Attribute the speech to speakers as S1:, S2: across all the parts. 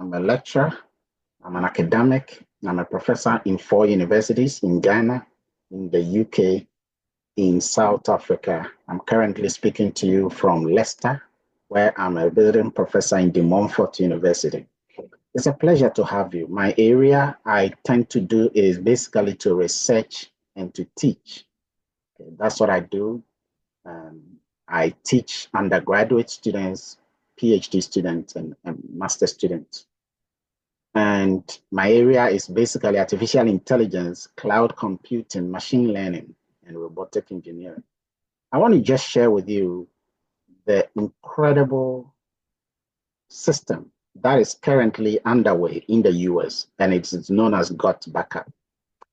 S1: I'm a lecturer, I'm an academic, I'm a professor in 4 universities in Ghana, in the UK, in South Africa. I'm currently speaking to you from Leicester, where I'm a visiting professor in De Montfort University. It's a pleasure to have you. My area I tend to do is basically to research and to teach. Okay, that's what I do. I teach undergraduate students, PhD students, and master students. And my area is basically artificial intelligence, cloud computing, machine learning, and robotic engineering. I want to just share with you the incredible system that is currently underway in the US, and it is known as GotBackup.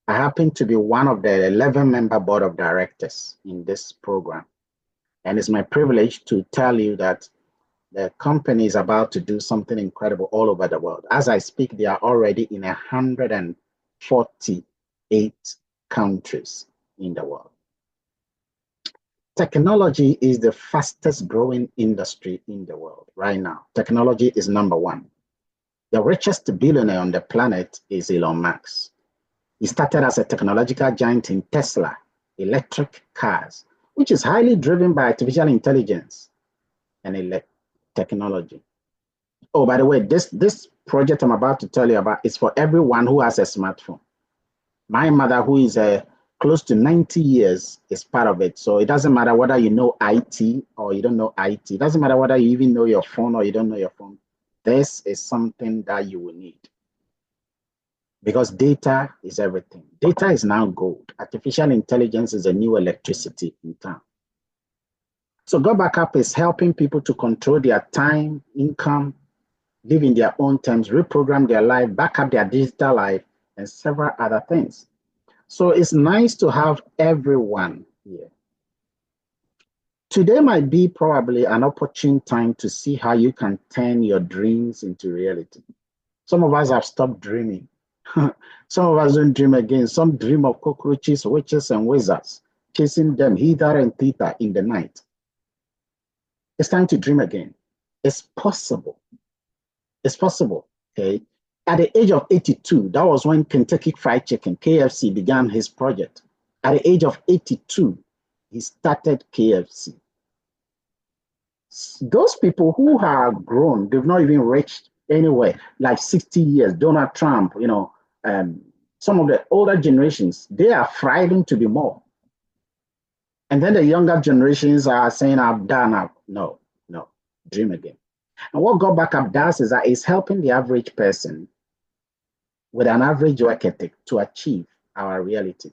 S1: I happen to be one of the 11-member board of directors in this program. And it's my privilege to tell you that the company is about to do something incredible all over the world. As I speak, they are already in 148 countries in the world. Technology is the fastest growing industry in the world right now. Technology is number one. The richest billionaire on the planet is Elon Musk. He started as a technological giant in Tesla, electric cars, which is highly driven by artificial intelligence and technology. Oh, by the way, this project I'm about to tell you about is for everyone who has a smartphone. My mother, who is close to 90 years, is part of it. So it doesn't matter whether you know IT or you don't know IT. It doesn't matter whether you even know your phone or you don't know your phone. This is something that you will need. Because data is everything. Data is now gold. Artificial intelligence is a new electricity in town. So GotBackup is helping people to control their time, income, live in their own terms, reprogram their life, back up their digital life, and several other things. So it's nice to have everyone here. Today might be probably an opportune time to see how you can turn your dreams into reality. Some of us have stopped dreaming. Some of us don't dream again. Some dream of cockroaches, witches, and wizards, chasing them hither and thither in the night. It's time to dream again. It's possible. It's possible, okay? At the age of 82, that was when Kentucky Fried Chicken, KFC, began his project. At the age of 82, he started KFC. Those people who have grown, they've not even reached anywhere, like 60 years, Donald Trump, some of the older generations, they are thriving to be more. And then the younger generations are saying, I've done up. No, dream again. And what GotBackup does is that it's helping the average person with an average work ethic to achieve our reality.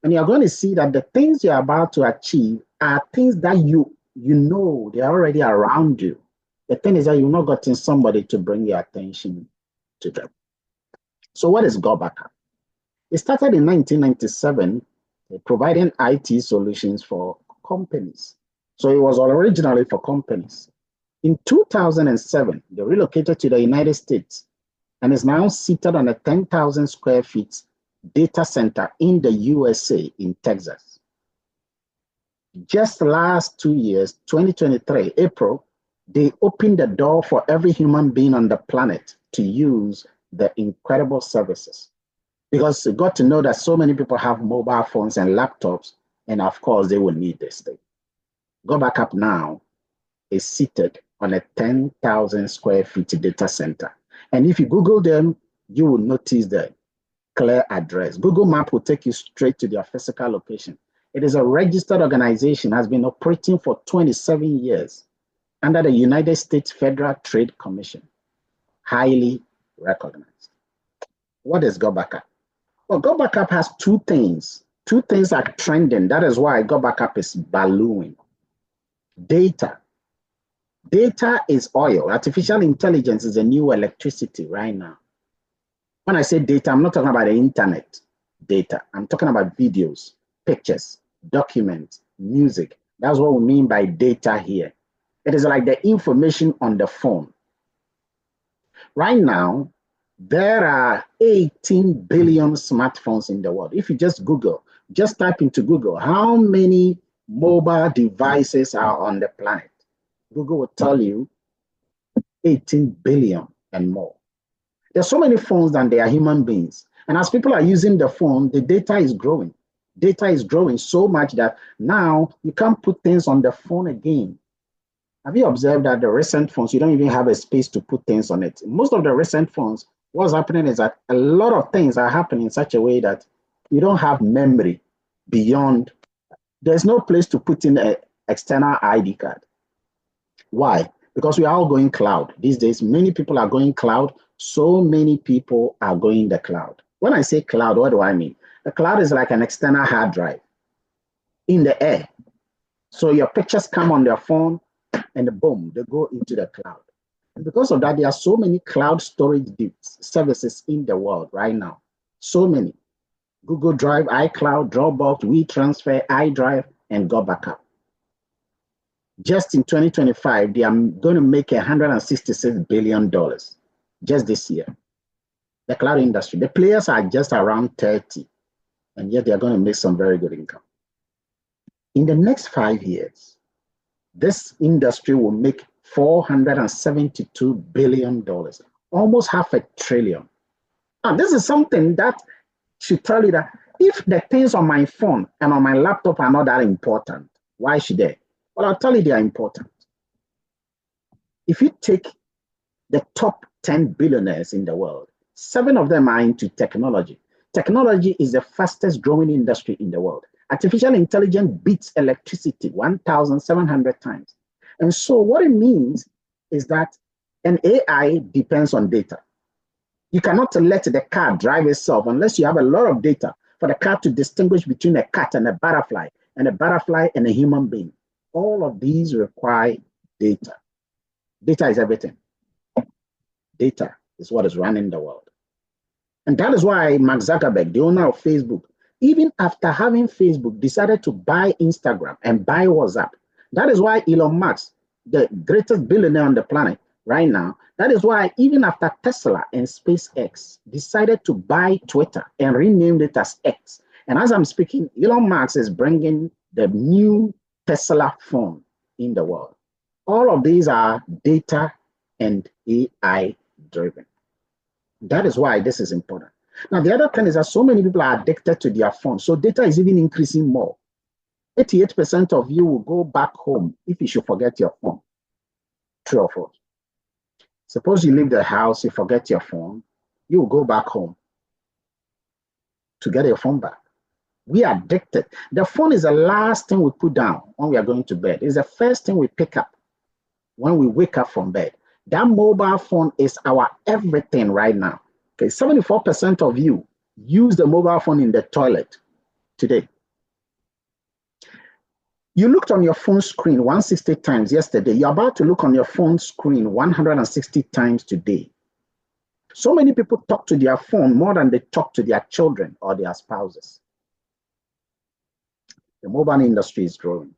S1: And you're going to see that the things you're about to achieve are things that you know they're already around you. The thing is that you've not gotten somebody to bring your attention to them. So what is GotBackup? It started in 1997, providing IT solutions for companies. So it was originally for companies. In 2007, they relocated to the United States and is now seated on a 10,000 square feet data center in the USA in Texas. Just last 2 years, 2023, April, they opened the door for every human being on the planet to use the incredible services. Because they got to know that so many people have mobile phones and laptops, and of course, they will need this thing. GotBackup now is seated on a 10,000 square feet data center. And if you Google them, you will notice the clear address. Google Map will take you straight to their physical location. It is a registered organization, has been operating for 27 years under the United States Federal Trade Commission. Highly recognized. What is GotBackup? Well, GotBackup has two things. Two things are trending. That is why GotBackup is ballooning. Data. Data is oil. Artificial intelligence is a new electricity right now. When I say data, I'm not talking about the internet data. I'm talking about videos, pictures, documents, music. That's what we mean by data here. It is like the information on the phone. Right now, there are 18 billion smartphones in the world. If you just type into Google, how many mobile devices are on the planet? Google will tell you 18 billion and more. There's so many phones than there are human beings. And as people are using the phone, the data is growing. Data is growing so much that now you can't put things on the phone again. Have you observed that the recent phones, you don't even have a space to put things on it? Most of the recent phones, what's happening is that a lot of things are happening in such a way that you don't have memory beyond. There's no place to put in an external ID card. Why? Because we are all going cloud. These days, many people are going cloud. So many people are going the cloud. When I say cloud, what do I mean? The cloud is like an external hard drive in the air. So your pictures come on their phone and boom, they go into the cloud. And because of that, there are so many cloud storage services in the world right now. So many. Google Drive, iCloud, Dropbox, WeTransfer, iDrive, and GotBackup. Just in 2025, they are going to make $166 billion just this year. The cloud industry, the players are just around 30, and yet they're going to make some very good income. In the next 5 years, this industry will make $472 billion, almost $500 billion. Now, this is something that should tell you that if the things on my phone and on my laptop are not that important, why should they? Well, I'll tell you they are important. If you take the top 10 billionaires in the world, 7 of them are into technology. Technology is the fastest growing industry in the world. Artificial intelligence beats electricity 1,700 times. And so what it means is that an AI depends on data. You cannot let the car drive itself unless you have a lot of data for the car to distinguish between a cat and a butterfly and a human being. All of these require data. Data is everything. Data is what is running the world. And that is why Mark Zuckerberg, the owner of Facebook, even after having Facebook, decided to buy Instagram and buy WhatsApp. That is why Elon Musk, the greatest billionaire on the planet right now, that is why even after Tesla and SpaceX decided to buy Twitter and renamed it as X. And as I'm speaking, Elon Musk is bringing the new Tesla phone in the world. All of these are data and AI driven. That is why this is important. Now, the other thing is that so many people are addicted to their phone. So data is even increasing more. 88% of you will go back home if you should forget your phone. True or false? Suppose you leave the house, you forget your phone, you will go back home to get your phone back. We are addicted. The phone is the last thing we put down when we are going to bed. It's the first thing we pick up when we wake up from bed. That mobile phone is our everything right now. Okay, 74% of you use the mobile phone in the toilet today. You looked on your phone screen 160 times yesterday. You're about to look on your phone screen 160 times today. So many people talk to their phone more than they talk to their children or their spouses. The mobile industry is growing.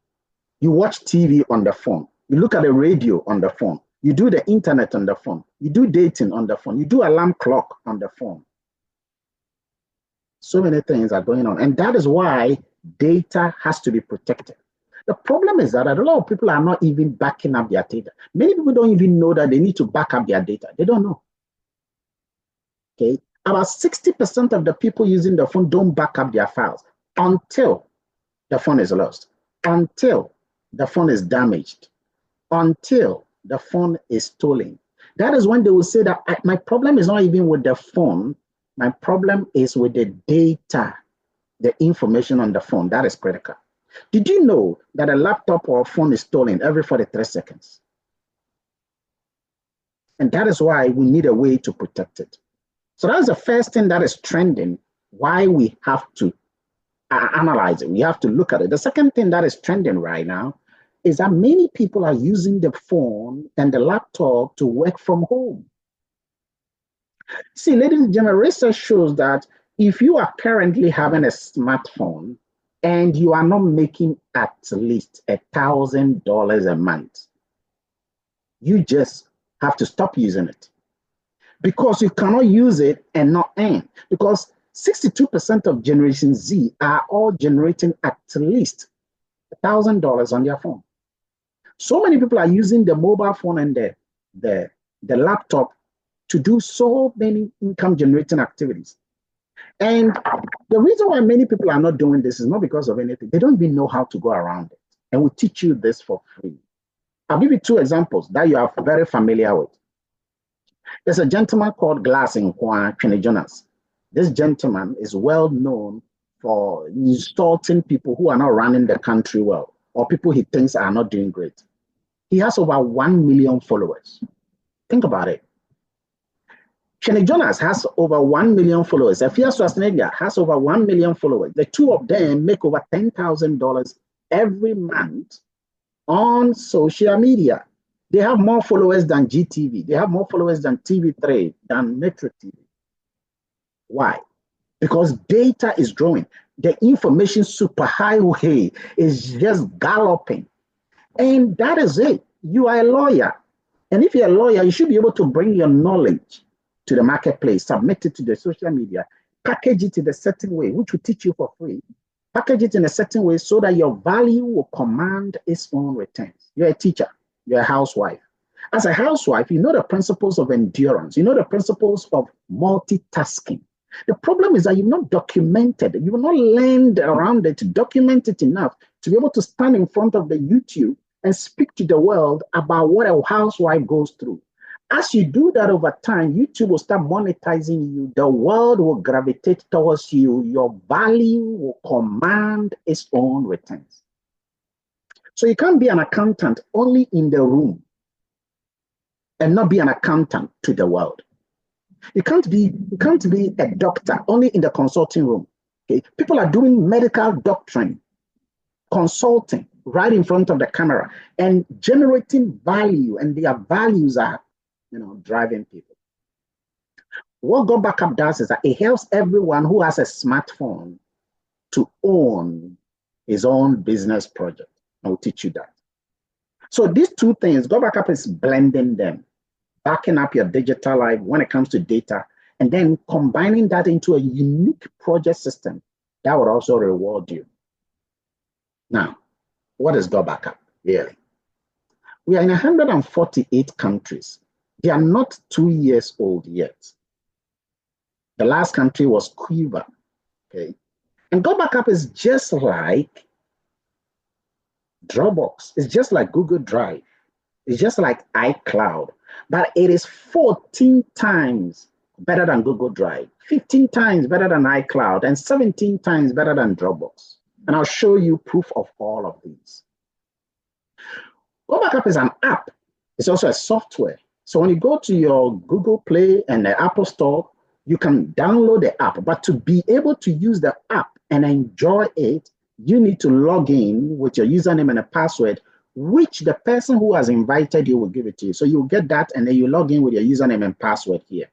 S1: You watch TV on the phone. You look at the radio on the phone. You do the internet on the phone. You do dating on the phone. You do alarm clock on the phone. So many things are going on. And that is why data has to be protected. The problem is that a lot of people are not even backing up their data. Many people don't even know that they need to back up their data. They don't know. Okay. About 60% of the people using the phone don't back up their files until the phone is lost, until the phone is damaged, until the phone is stolen. That is when they will say that my problem is not even with the phone. My problem is with the data, the information on the phone. That is critical. Did you know that a laptop or a phone is stolen every 43 seconds? And that is why we need a way to protect it. So that's the first thing that is trending, why we have to analyze it. We have to look at it. The second thing that is trending right now is that many people are using the phone and the laptop to work from home. See, ladies and gentlemen, research shows that if you are currently having a smartphone and you are not making at least $1,000 a month, you just have to stop using it, because you cannot use it and not earn. Because 62% of Generation Z are all generating at least $1,000 on their phone. So many people are using the mobile phone and the laptop to do so many income generating activities. And the reason why many people are not doing this is not because of anything. They don't even know how to go around it. And we teach you this for free. I'll give you two examples that you are very familiar with. There's a gentleman called Glass in Kwene Jonas. This gentleman is well known for insulting people who are not running the country well, or people he thinks are not doing great. He has over 1 million followers. Think about it. Kwene Jonas has over 1 million followers. Afia Schwarzenegger has over 1 million followers. The two of them make over $10,000 every month on social media. They have more followers than GTV. They have more followers than TV3, than Metro TV. Why? Because data is growing. The information superhighway is just galloping. And that is it. You are a lawyer. And if you're a lawyer, you should be able to bring your knowledge to the marketplace, submit it to the social media, package it in a certain way, which will teach you for free. Package it in a certain way so that your value will command its own returns. You're a teacher. You're a housewife. As a housewife, you know the principles of endurance. You know the principles of multitasking. The problem is that you've not documented it. You've not learned around it, to document it enough to be able to stand in front of the YouTube and speak to the world about what a housewife goes through. As you do that over time, YouTube will start monetizing you. The world will gravitate towards you. Your value will command its own returns. So you can't be an accountant only in the room and not be an accountant to the world. You can't be a doctor only in the consulting room. Okay? People are doing medical doctrine, consulting right in front of the camera and generating value, and their values are, driving people. What GotBackup does is that it helps everyone who has a smartphone to own his own business project. I will teach you that. So these two things, GotBackup is blending them, backing up your digital life when it comes to data, and then combining that into a unique project system that would also reward you. Now, what is GotBackup really? We are in 148 countries. They are not 2 years old yet. The last country was Cuba, okay? And GotBackup is just like Dropbox. It's just like Google Drive. It's just like iCloud, but it is 14 times better than Google Drive, 15 times better than iCloud, and 17 times better than Dropbox. And I'll show you proof of all of these. GotBackup is an app. It's also a software. So when you go to your Google Play and the Apple Store, you can download the app. But to be able to use the app and enjoy it, you need to log in with your username and a password, which the person who has invited you will give it to you. So you'll get that, and then you log in with your username and password here.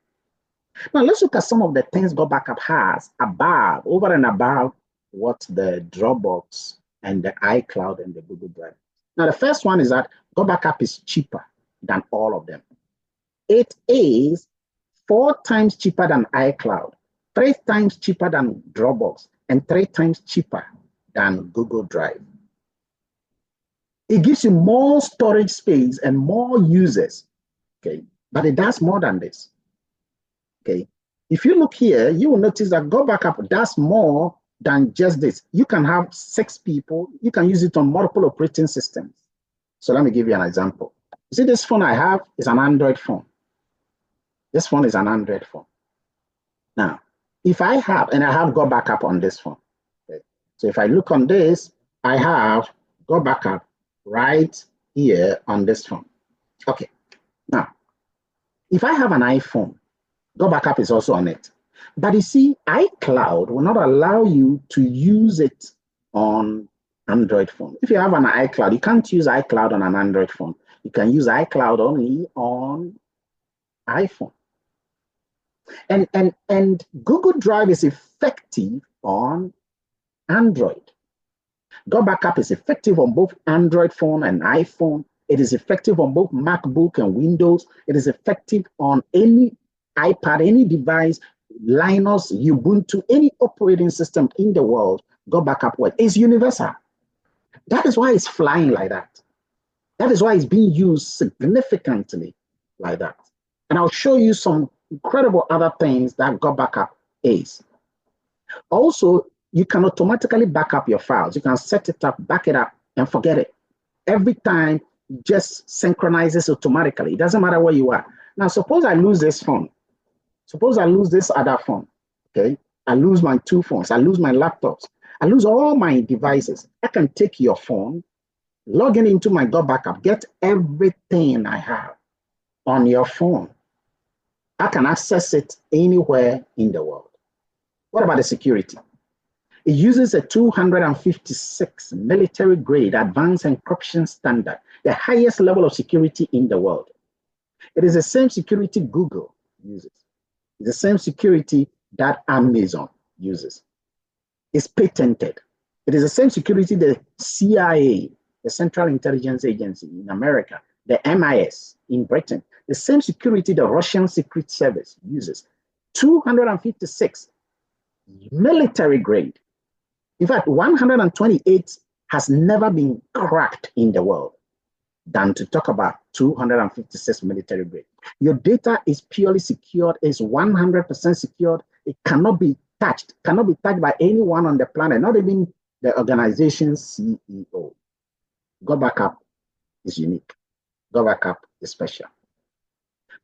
S1: Now let's look at some of the things GotBackup has over and above what the Dropbox and the iCloud and the Google Drive. Now the first one is that GotBackup is cheaper than all of them. It is 4 times cheaper than iCloud, 3 times cheaper than Dropbox, and 3 times cheaper than Google Drive. It gives you more storage space and more users, okay? But it does more than this, okay? If you look here, you will notice that GotBackup does more than just this. You can have 6 people. You can use it on multiple operating systems. So let me give you an example. You see, this phone I have is an Android phone. This phone is an Android phone. Now, if I have GotBackup on this phone, okay? So if I look on this, I have GotBackup right here on this phone. Okay. Now, if I have an iPhone, GotBackup is also on it. But you see, iCloud will not allow you to use it on Android phone. If you have an iCloud, you can't use iCloud on an Android phone. You can use iCloud only on iPhone. And Google Drive is effective on Android. GotBackup is effective on both Android phone and iPhone. It is effective on both MacBook and Windows. It is effective on any iPad, any device, Linux, Ubuntu, any operating system in the world. GotBackup works. It's universal. That is why it's flying like that. That is why it's being used significantly like that. And I'll show you some incredible other things that GotBackup is. Also, you can automatically back up your files. You can set it up, back it up, and forget it. Every time, it just synchronizes automatically. It doesn't matter where you are. Now, suppose I lose this phone. Suppose I lose this other phone. Okay, I lose my 2 phones. I lose my laptops. I lose all my devices. I can take your phone, log in into my GotBackup, get everything I have on your phone. I can access it anywhere in the world. What about the security? It uses a 256 military grade advanced encryption standard, the highest level of security in the world. It is the same security Google uses. It's the same security that Amazon uses. It's patented. It is the same security the CIA, the Central Intelligence Agency in America, the MIS in Britain, the same security the Russian Secret Service uses. 256 military grade. In fact, 128 has never been cracked in the world than to talk about 256 military grade. Your data is purely secured, is 100% secured. It cannot be touched by anyone on the planet, not even the organization's CEO. GotBackup is unique. GotBackup is special.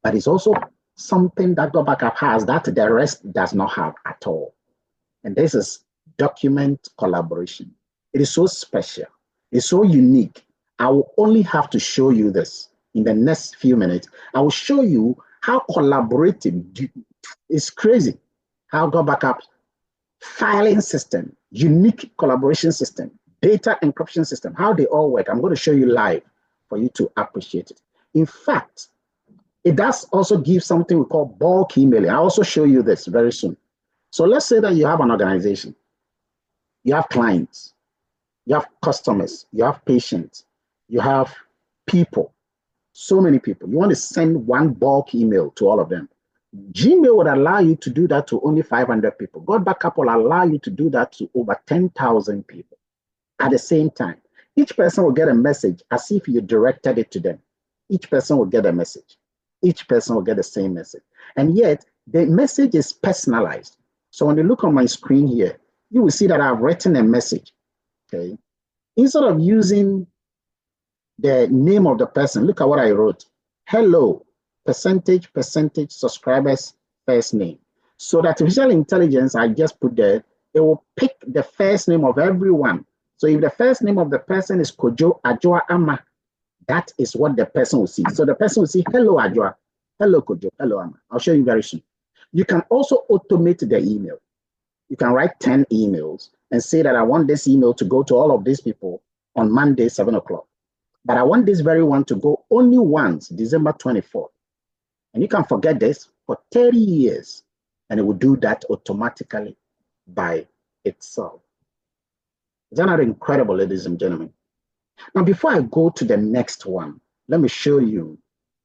S1: But it's also something that GotBackup has that the rest does not have at all. And this is document collaboration. It is so special. It's so unique. I will only have to show you this in the next few minutes. I will show you how collaborative. It's crazy how GotBackup filing system, unique collaboration system, data encryption system, how they all work. I'm going to show you live for you to appreciate it. In fact, it does also give something we call bulk emailing. I'll also show you this very soon. So let's say that you have an organization, you have clients, you have customers, you have patients, you have people, so many people. You want to send one bulk email to all of them. Gmail would allow you to do that to only 500 people. GotBackup will allow you to do that to over 10,000 people at the same time. Each person will get a message as if you directed it to them. Each person will get a message. Each person will get the same message. And yet, the message is personalized. So when you look on my screen here, you will see that I've written a message, okay? Instead of using the name of the person, look at what I wrote. Hello, percentage subscribers, first name. So the artificial intelligence I just put there, it will pick the first name of everyone. So if the first name of the person is Kojo Ajua Ama, that is what the person will see. So the person will see, hello Ajua, hello Kojo, hello Ama. I'll show you very soon. You can also automate the email. You can write 10 emails and say that I want this email to go to all of these people on Monday, 7 o'clock. But I want this very one to go only once, December 24th. And you can forget this for 30 years, and it will do that automatically by itself. Isn't that incredible, ladies and gentlemen? Now, before I go to the next one, let me show you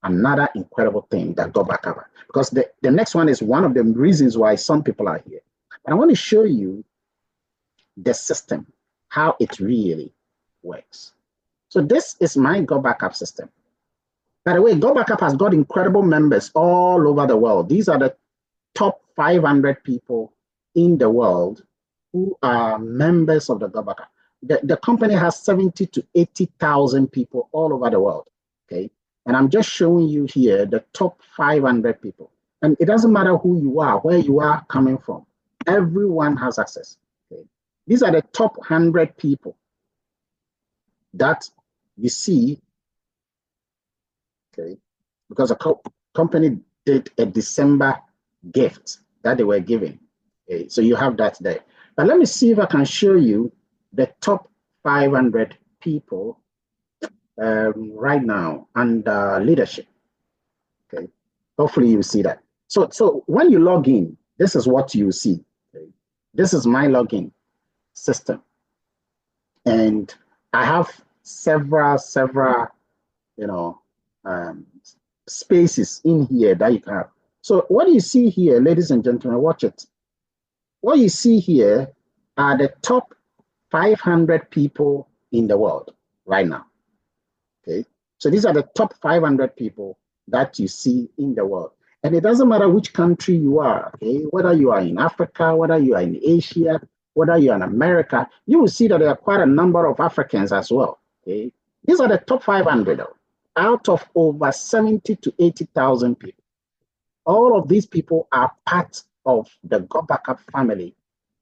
S1: another incredible thing that GotBackup, because the next one is one of the reasons why some people are here. But I want to show you the system, how it really works. So this is my GotBackup system. By the way, GotBackup has got incredible members all over the world. These are the top 500 people in the world who are members of the GotBackup. The company has 70 to 80,000 people all over the world, okay? And I'm just showing you here the top 500 people. And it doesn't matter who you are, where you are coming from. Everyone has access, okay? These are the top 100 people that you see, okay? Because the company did a December gift that they were giving, okay? So you have that there. But let me see if I can show you the top 500 people right now under leadership. Okay, hopefully you see that. So when you log in, this is what you see. Okay? This is my login system, and I have several spaces in here that you can have. So what you see here, ladies and gentlemen, watch it. What you see here are the top 500 people in the world right now. Okay, so these are the top 500 people that you see in the world. And it doesn't matter which country you are, okay? Whether you are in Africa, whether you are in Asia, whether you are in America, you will see that there are quite a number of Africans as well, okay? These are the top 500 out of over 70 to 80,000 people. All of these people are part of the GotBackup family,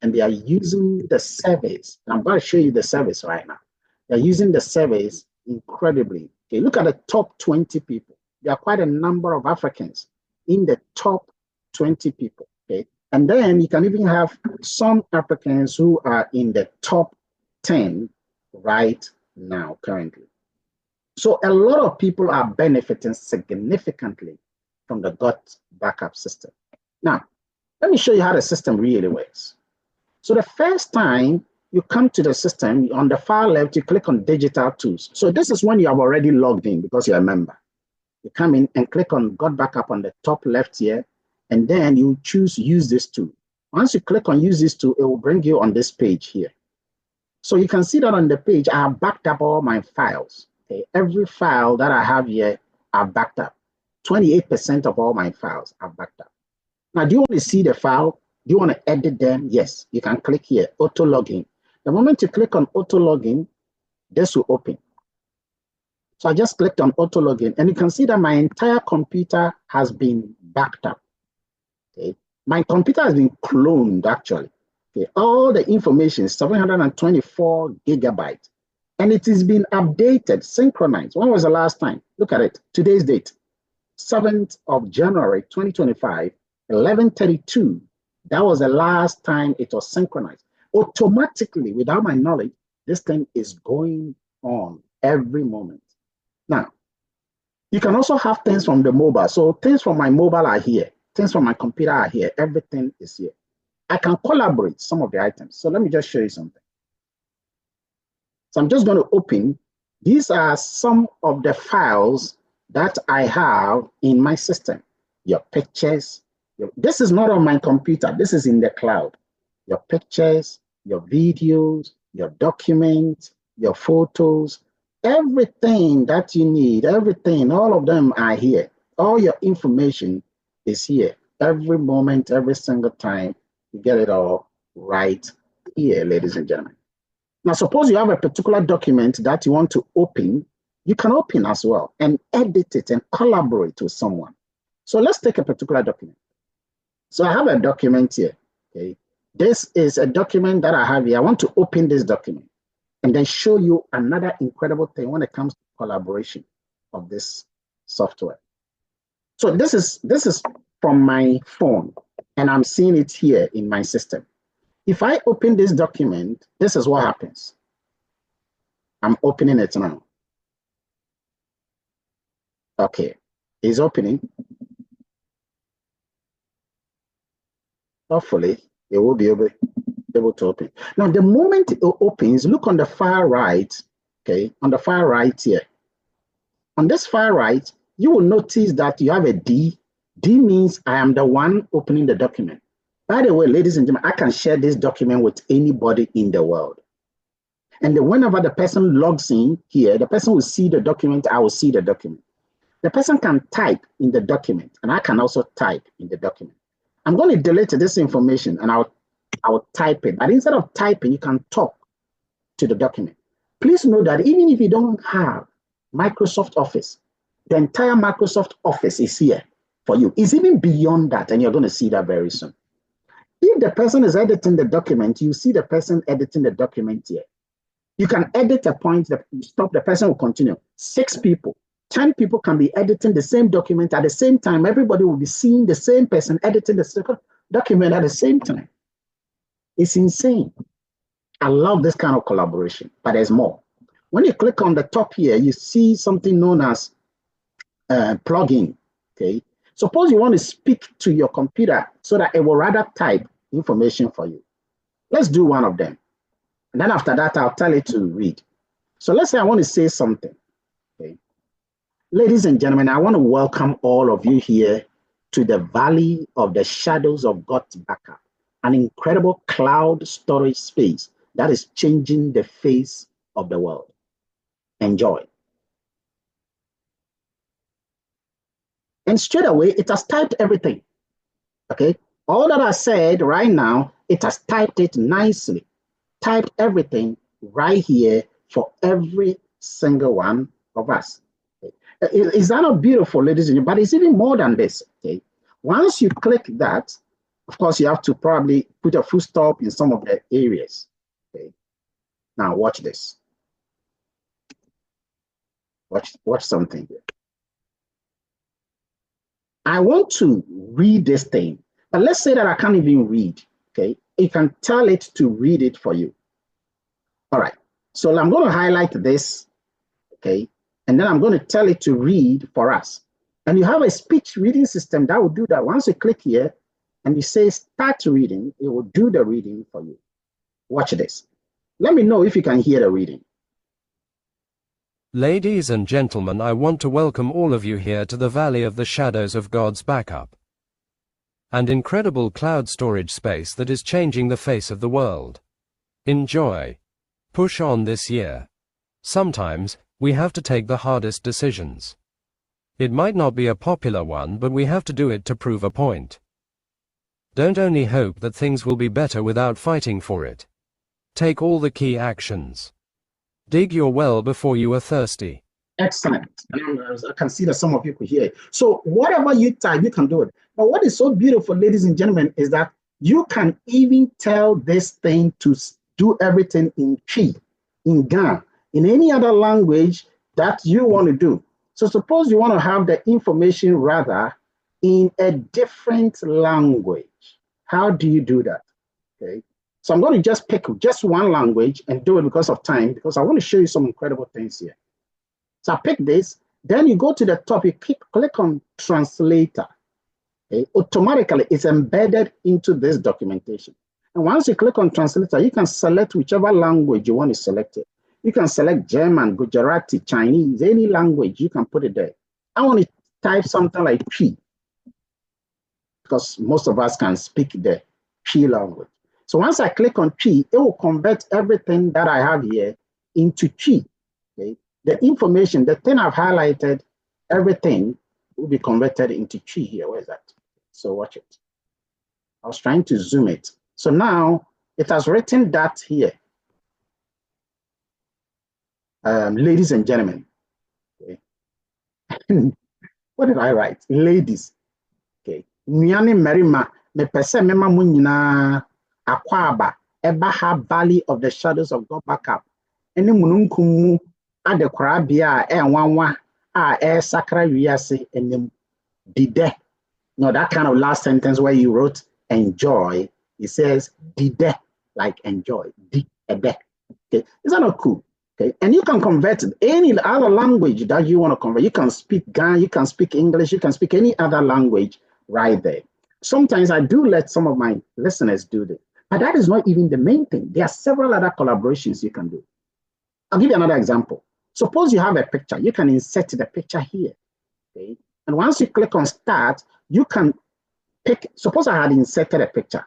S1: and they are using the service. I'm going to show you the service right now. They're using the service incredibly. Okay, look at the top 20 people. There are quite a number of Africans in the top 20 people. Okay, and then you can even have some Africans who are in the top 10 right now currently. So a lot of people are benefiting significantly from the GotBackup system. Now, let me show you how the system really works. So the first time you come to the system, on the far left, you click on Digital Tools. So this is when you have already logged in because you're a member. You come in and click on GotBackup on the top left here, and then you choose Use This Tool. Once you click on Use This Tool, it will bring you on this page here. So you can see that on the page, I have backed up all my files. Okay? Every file that I have here, I've backed up. 28% of all my files are backed up. Now, do you want to see the file? Do you want to edit them? Yes, you can click here, Auto Login. The moment you click on Auto Login, this will open. So I just clicked on Auto Login, and you can see that my entire computer has been backed up. Okay? My computer has been cloned, actually. Okay? All the information is 724 gigabytes, and it has been updated, synchronized. When was the last time? Look at it, today's date, 7th of January, 2025, 11:32. That was the last time it was synchronized. Automatically, without my knowledge, this thing is going on every moment. Now, you can also have things from the mobile. So things from my mobile are here. Things from my computer are here. Everything is here. I can collaborate some of the items. So let me just show you something. So I'm just going to open. These are some of the files that I have in my system. Your pictures. This is not on my computer. This is in the cloud. Your pictures, your videos, your documents, your photos, everything that you need, everything, all of them are here. All your information is here. Every moment, every single time, you get it all right here, ladies and gentlemen. Now, suppose you have a particular document that you want to open, you can open as well and edit it and collaborate with someone. So let's take a particular document. So I have a document here, okay? This is a document that I have here. I want to open this document and then show you another incredible thing when it comes to collaboration of this software. So this is from my phone, and I'm seeing it here in my system. If I open this document, this is what happens. I'm opening it now. Okay, it's opening. Hopefully, it will be able to open. Now, the moment it opens, look on the far right, okay, on the far right here. On this far right, you will notice that you have a D. D means I am the one opening the document. By the way, ladies and gentlemen, I can share this document with anybody in the world. And then whenever the person logs in here, the person will see the document, I will see the document. The person can type in the document, and I can also type in the document. I'm going to delete this information, and I'll type it. But instead of typing, you can talk to the document. Please know that even if you don't have Microsoft Office, the entire Microsoft Office is here for you. It's even beyond that, and you're going to see that very soon. If the person is editing the document, you see the person editing the document here. You can edit a point that you stop, the person will continue. 6 people, 10 people can be editing the same document at the same time. Everybody will be seeing the same person editing the same document at the same time. It's insane. I love this kind of collaboration, but there's more. When you click on the top here, you see something known as plugin. Okay. Suppose you want to speak to your computer so that it will rather type information for you. Let's do one of them. And then after that, I'll tell it to read. So let's say I want to say something. Okay. Ladies and gentlemen, I want to welcome all of you here to the Valley of the Shadows of GotBackup, an incredible cloud storage space that is changing the face of the world. Enjoy. And straight away, it has typed everything. Okay. All that I said right now, it has typed it nicely. Typed everything right here for every single one of us. Okay. Is that not beautiful, ladies and gentlemen? But it's even more than this. Okay. Once you click that, of course, you have to probably put a full stop in some of the areas. Okay. Now watch this. Watch something here. I want to read this thing, but let's say that I can't even read. Okay. You can tell it to read it for you. All right. So I'm going to highlight this. Okay. And then I'm going to tell it to read for us. And you have a speech reading system that will do that. Once you click here and you say start reading, it will do the reading for you. Watch this. Let me know if you can hear the reading.
S2: Ladies and gentlemen, I want to welcome all of you here to the Valley of the Shadows of God's Backup, an incredible cloud storage space that is changing the face of the world. Enjoy. Push on this year. Sometimes, we have to take the hardest decisions. It might not be a popular one, but we have to do it to prove a point. Don't only hope that things will be better without fighting for it. Take all the key actions. Dig your well before you are thirsty.
S1: Excellent. And I can see that some of you could hear it. So whatever you type, you can do it. But what is so beautiful, ladies and gentlemen, is that you can even tell this thing to do everything in Chi, in Ga, in any other language that you want to do. So suppose you want to have the information rather in a different language. How do you do that? Okay. So I'm going to just pick just one language and do it because of time, because I want to show you some incredible things here. So I pick this, then you go to the top, you click on translator. Okay? Automatically, it's embedded into this documentation. And once you click on translator, you can select whichever language you want to select it. You can select German, Gujarati, Chinese, any language, you can put it there. I want to type something like P, because most of us can speak the P language. So once I click on P, it will convert everything that I have here into P. Okay? The information, the thing I've highlighted, everything will be converted into Chi here. Where is that? So watch it. I was trying to zoom it. So now it has written that here. Ladies and gentlemen. Okay. What did I write? Ladies. Okay. Nyani merima me pese mema munyina akwaba eba valley of the shadows of God backup. Ene mununkumu adekora bia enwanwa sakra wiase enem dide. No, that kind of last sentence where you wrote enjoy, it says dide, like enjoy, dide. Okay, is that not cool? Okay, and you can convert any other language that you want to convert. You can speak Ga, you can speak English, you can speak any other language right there. Sometimes I do let some of my listeners do this, but that is not even the main thing. There are several other collaborations you can do. I'll give you another example. Suppose you have a picture, you can insert the picture here. Okay, and once you click on start, you can pick, suppose I had inserted a picture.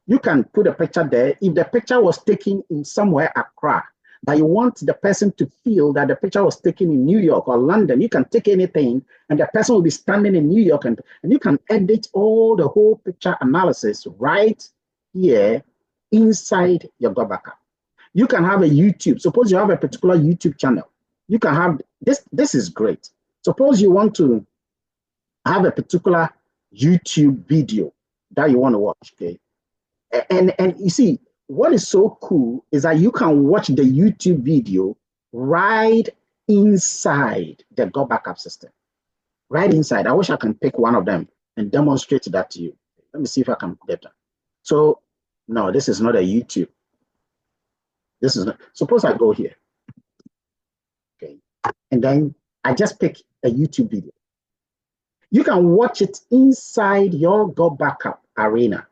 S1: You can put a picture there. If the picture was taken in somewhere Accra, but you want the person to feel that the picture was taken in New York or London, you can take anything and the person will be standing in New York, and you can edit all the whole picture analysis right here inside your GotBackup. You can have a YouTube. Suppose you have a particular YouTube channel. You can have this. This is great. Suppose you want to have a particular YouTube video that you want to watch, okay? And you see, what is so cool is that you can watch the YouTube video right inside the GotBackup system. Right inside. I wish I can pick one of them and demonstrate that to you. Let me see if I can get that. So, no, this is not a YouTube. This is not, suppose I go here. Okay. And then I just pick a YouTube video. You can watch it inside your GotBackup arena.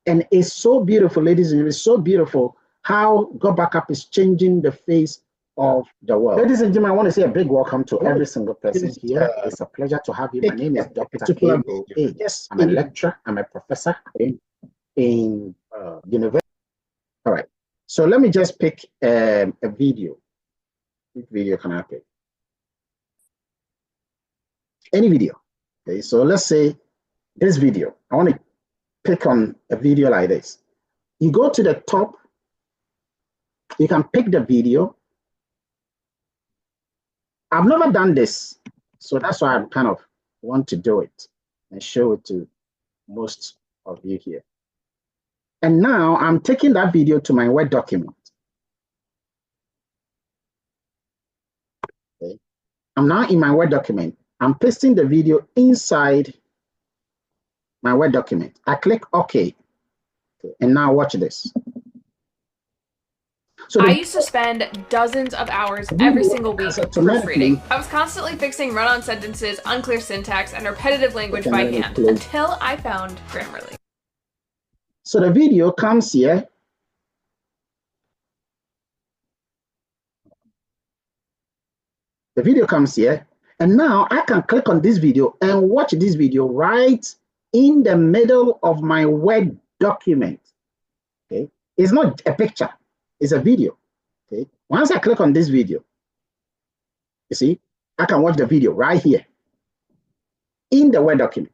S1: And it's so beautiful, ladies and gentlemen. It's so beautiful how GotBackup is changing the face of the world. Ladies and gentlemen, I want to say a big welcome to every single person here. It's a pleasure to have you. My name is Dr. A. Yes, I'm a lecturer. I'm a professor in university. All right. So let me just pick a video. Which video can I pick? Any video. Okay, so let's say this video. I want to click on a video like this. You go to the top, you can pick the video. I've never done this, so that's why I kind of want to do it and show it to most of you here. And now I'm taking that video to my Word document. Okay. I'm now in my Word document. I'm pasting the video inside my Word document. I click OK. Okay. And now watch this.
S3: So I used to spend dozens of hours every single week proofreading. I was constantly fixing run-on sentences, unclear syntax, and repetitive language by hand until I found Grammarly.
S1: So the video comes here. The video comes here. And now I can click on this video and watch this video right in the middle of my Word document. Okay. It's not a picture. It's a video. Okay. Once I click on this video, you see, I can watch the video right here in the Word document.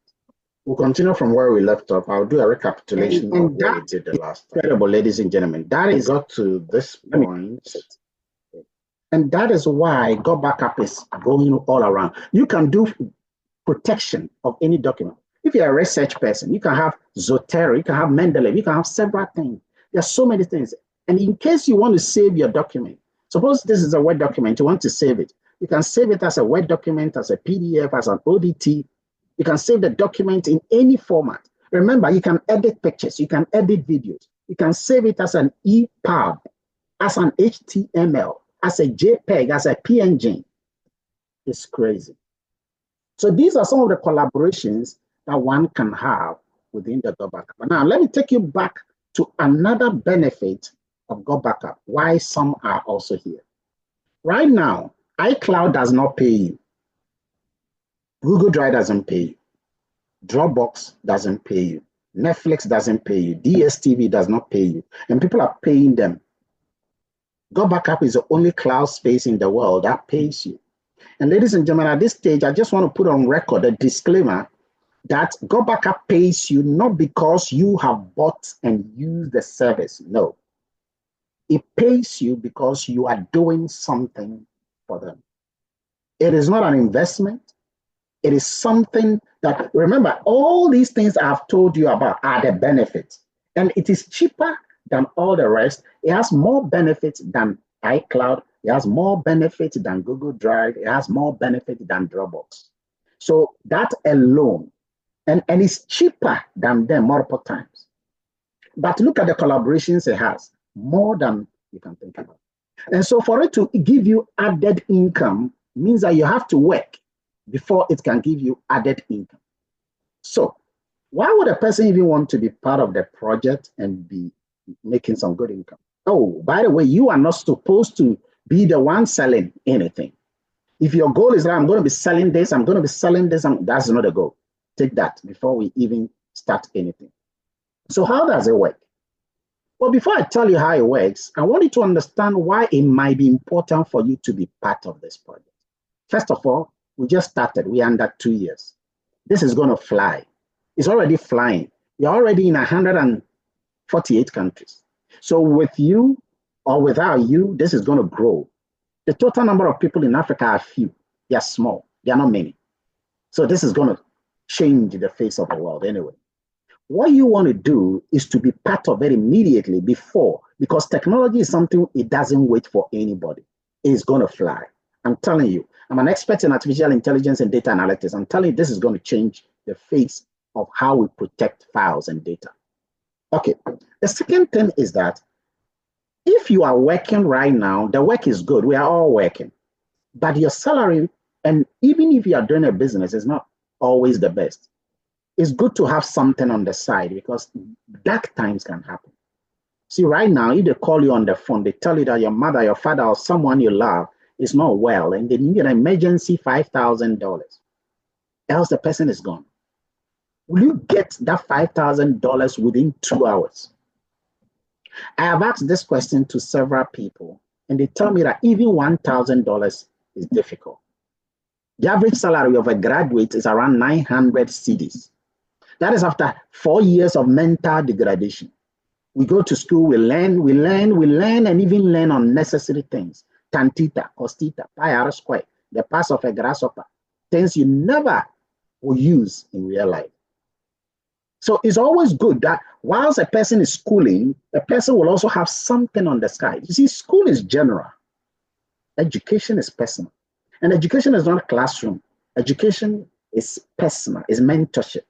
S1: We'll continue from where we left off. I'll do a recapitulation of what we did the last time. Incredible, ladies and gentlemen. That is up to this point. And that is why GotBackup is going all around. You can do protection of any document. If you're a research person, you can have Zotero, you can have Mendeley, you can have several things. There are so many things. And in case you want to save your document, suppose this is a Word document, you want to save it. You can save it as a Word document, as a PDF, as an ODT. You can save the document in any format. Remember, you can edit pictures, you can edit videos. You can save it as an EPUB, as an HTML, as a JPEG, as a PNG. It's crazy. So these are some of the collaborations that one can have within the GotBackup. Now, let me take you back to another benefit of GotBackup, why some are also here. Right now, iCloud does not pay you. Google Drive doesn't pay you. Dropbox doesn't pay you. Netflix doesn't pay you. DSTV does not pay you. And people are paying them. GotBackup is the only cloud space in the world that pays you. And ladies and gentlemen, at this stage, I just want to put on record a disclaimer that GotBackup pays you not because you have bought and used the service. No. It pays you because you are doing something for them. It is not an investment. It is something that, remember, all these things I've told you about are the benefits. And it is cheaper than all the rest. It has more benefits than iCloud. It has more benefits than Google Drive. It has more benefits than Dropbox. So that alone, and it's cheaper than them multiple times. But look at the collaborations it has, more than you can think about. And so for it to give you added income means that you have to work before it can give you added income. So why would a person even want to be part of the project and be making some good income? Oh, by the way, you are not supposed to be the one selling anything. If your goal is that I'm going to be selling this, I'm going to be selling this, that's not a goal. Take that before we even start anything. So how does it work? Well, before I tell you how it works, I want you to understand why it might be important for you to be part of this project. First of all, we just started. We're under 2 years. This is going to fly. It's already flying. You're already in 148 countries. So with you or without you, this is going to grow. The total number of people in Africa are few. They are small. They are not many. So this is going to change the face of the world anyway. What you want to do is to be part of it immediately before, because technology is something, it doesn't wait for anybody. It's going to fly. I'm telling you, I'm an expert in artificial intelligence and data analytics. I'm telling you, this is going to change the face of how we protect files and data. Okay, the second thing is that if you are working right now, the work is good. We are all working. But your salary, and even if you are doing a business, is not always the best. It's good to have something on the side because dark times can happen. See, right now, if they call you on the phone, they tell you that your mother, your father, or someone you love is not well, and they need an emergency $5,000. Else the person is gone. Will you get that $5,000 within 2 hours? I have asked this question to several people, and they tell me that even $1,000 is difficult. The average salary of a graduate is around 900 cedis. That is after 4 years of mental degradation. We go to school, we learn, and even learn unnecessary things. Tan theta, cos theta, pi r squared, the pass of a grasshopper, things you never will use in real life. So it's always good that whilst a person is schooling, a person will also have something on the side. You see, school is general. Education is personal. And education is not a classroom. Education is personal, is mentorship.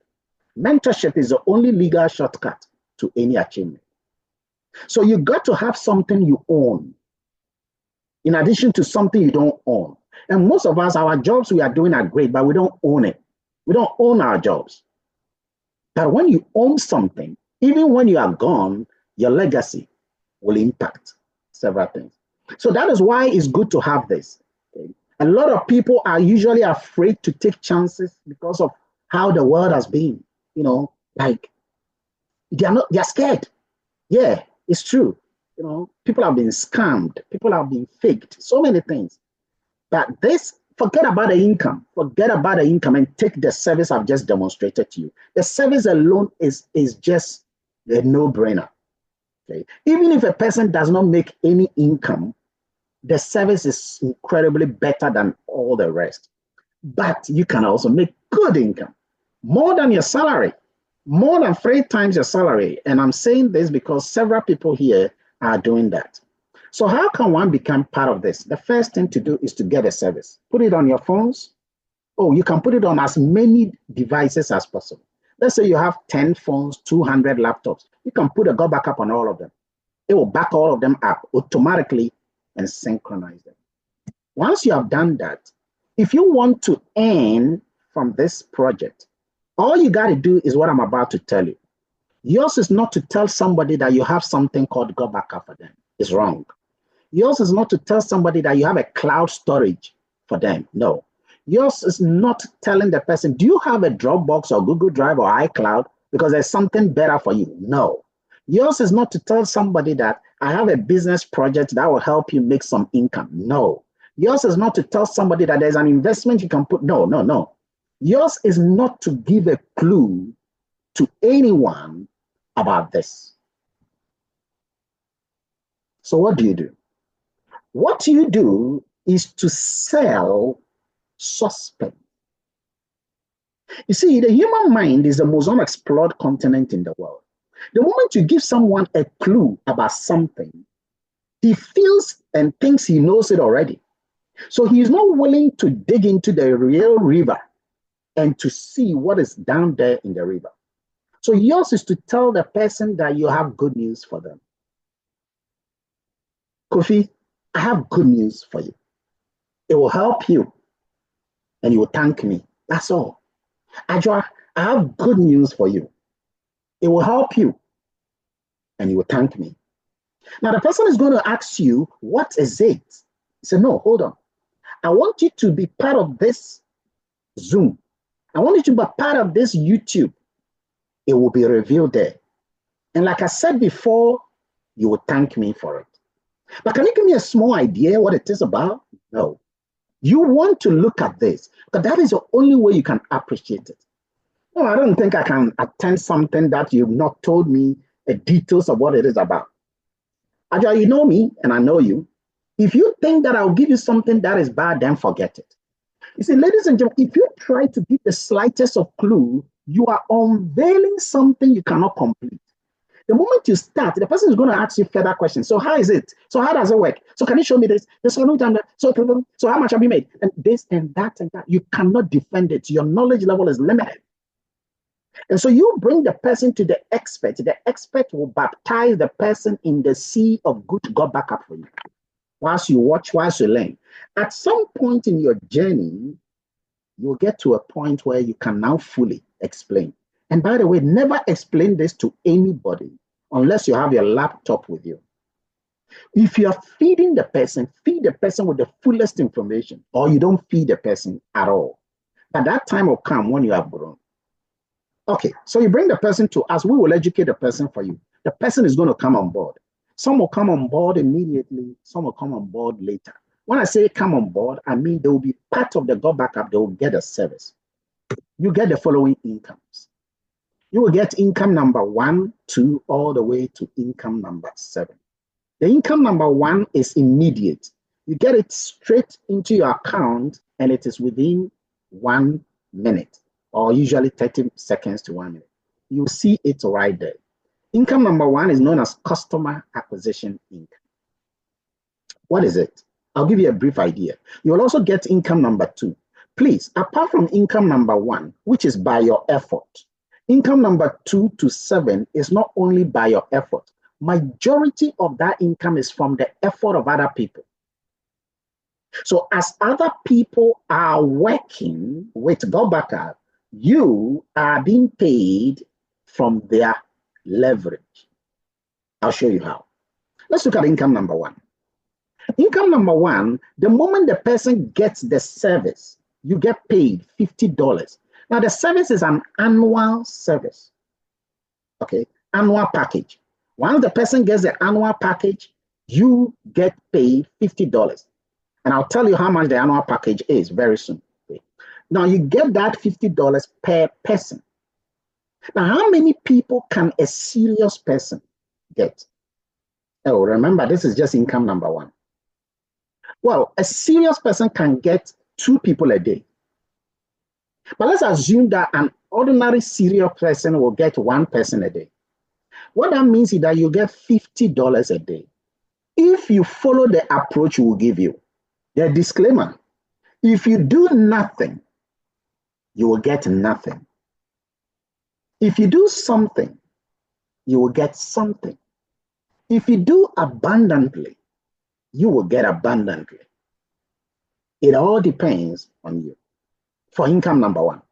S1: Mentorship is the only legal shortcut to any achievement. So you got to have something you own, in addition to something you don't own. And most of us, our jobs we are doing are great, but we don't own it. We don't own our jobs. But when you own something, even when you are gone, your legacy will impact several things. So that is why it's good to have this. Okay? A lot of people are usually afraid to take chances because of how the world has been. You know, like they're scared. Yeah, it's true. You know, people have been scammed, people have been faked, so many things. But this, forget about the income, and take the service I've just demonstrated to you. The service alone is just a no-brainer. Okay? Even if a person does not make any income, the service is incredibly better than all the rest. But you can also make good income, more than your salary, more than 3 times your salary. And I'm saying this because several people here are doing that. So how can one become part of this? The first thing to do is to get a service. Put it on your phones. Oh, you can put it on as many devices as possible. Let's say you have 10 phones, 200 laptops. You can put a GotBackup on all of them. It will back all of them up automatically and synchronize them. Once you have done that, if you want to earn from this project, all you got to do is what I'm about to tell you. Yours is not to tell somebody that you have something called GotBackup for them. It's wrong. Yours is not to tell somebody that you have a cloud storage for them. No. Yours is not telling the person, do you have a Dropbox or Google Drive or iCloud because there's something better for you? No. Yours is not to tell somebody that I have a business project that will help you make some income. No. Yours is not to tell somebody that there's an investment you can put. No, no, no. Yours is not to give a clue to anyone about this. So what do you do? What you do is to sell suspense. You see, the human mind is the most unexplored continent in the world. The moment you give someone a clue about something, he feels and thinks he knows it already. So he is not willing to dig into the real river and to see what is down there in the river. So yours is to tell the person that you have good news for them. Kofi, I have good news for you. It will help you and you will thank me. That's all. Ajwa, I have good news for you. It will help you and you will thank me. Now the person is going to ask you, what is it? He said, no, hold on. I want you to be part of this Zoom. I want you to be part of this YouTube. It will be revealed there. And like I said before, you will thank me for it. But can you give me a small idea what it is about? No. You want to look at this, but that is the only way you can appreciate it. No, I don't think I can attend something that you've not told me the details of what it is about. Ajay, you know me and I know you. If you think that I'll give you something that is bad, then forget it. You see, ladies and gentlemen, if you try to give the slightest of clue, you are unveiling something you cannot complete. The moment you start, the person is going to ask you further questions. So how is it? So how does it work? So can you show me this? So how much have you made? And this and that and that. You cannot defend it. Your knowledge level is limited. And so you bring the person to the expert. The expert will baptize the person in the sea of good GotBackup for you. Whilst you watch, whilst you learn. At some point in your journey, you'll get to a point where you can now fully explain. And by the way, never explain this to anybody unless you have your laptop with you. If you are feeding the person, feed the person with the fullest information, or you don't feed the person at all. But that time will come when you have grown. Okay, so you bring the person to us, we will educate the person for you. The person is going to come on board. Some will come on board immediately, some will come on board later. When I say come on board, I mean they will be part of the GotBackup. They will get a service. You get the following incomes. You will get income number 1, 2, all the way to income number 7. The income number 1 is immediate. You get it straight into your account and it is within 1 minute or usually 30 seconds to 1 minute. You see it right there. Income number 1 is known as customer acquisition income. What is it? I'll give you a brief idea. You'll also get income number 2. Please, apart from income number 1, which is by your effort, income number 2 to 7 is not only by your effort. Majority of that income is from the effort of other people. So as other people are working with GotBackup, you are being paid from their leverage. I'll show you how. Let's look at income number 1. Income number 1, the moment the person gets the service, you get paid $50. Now, the service is an annual service, okay? Annual package. Once the person gets the annual package, you get paid $50. And I'll tell you how much the annual package is very soon. Okay? Now, you get that $50 per person. Now, how many people can a serious person get? Oh, remember, this is just income number 1. Well, a serious person can get 2 people a day. But let's assume that an ordinary serious person will get 1 person a day. What that means is that you get $50 a day. If you follow the approach we will give you, the disclaimer, if you do nothing, you will get nothing. If you do something, you will get something. If you do abundantly, you will get abundantly. It all depends on you. For income number 1.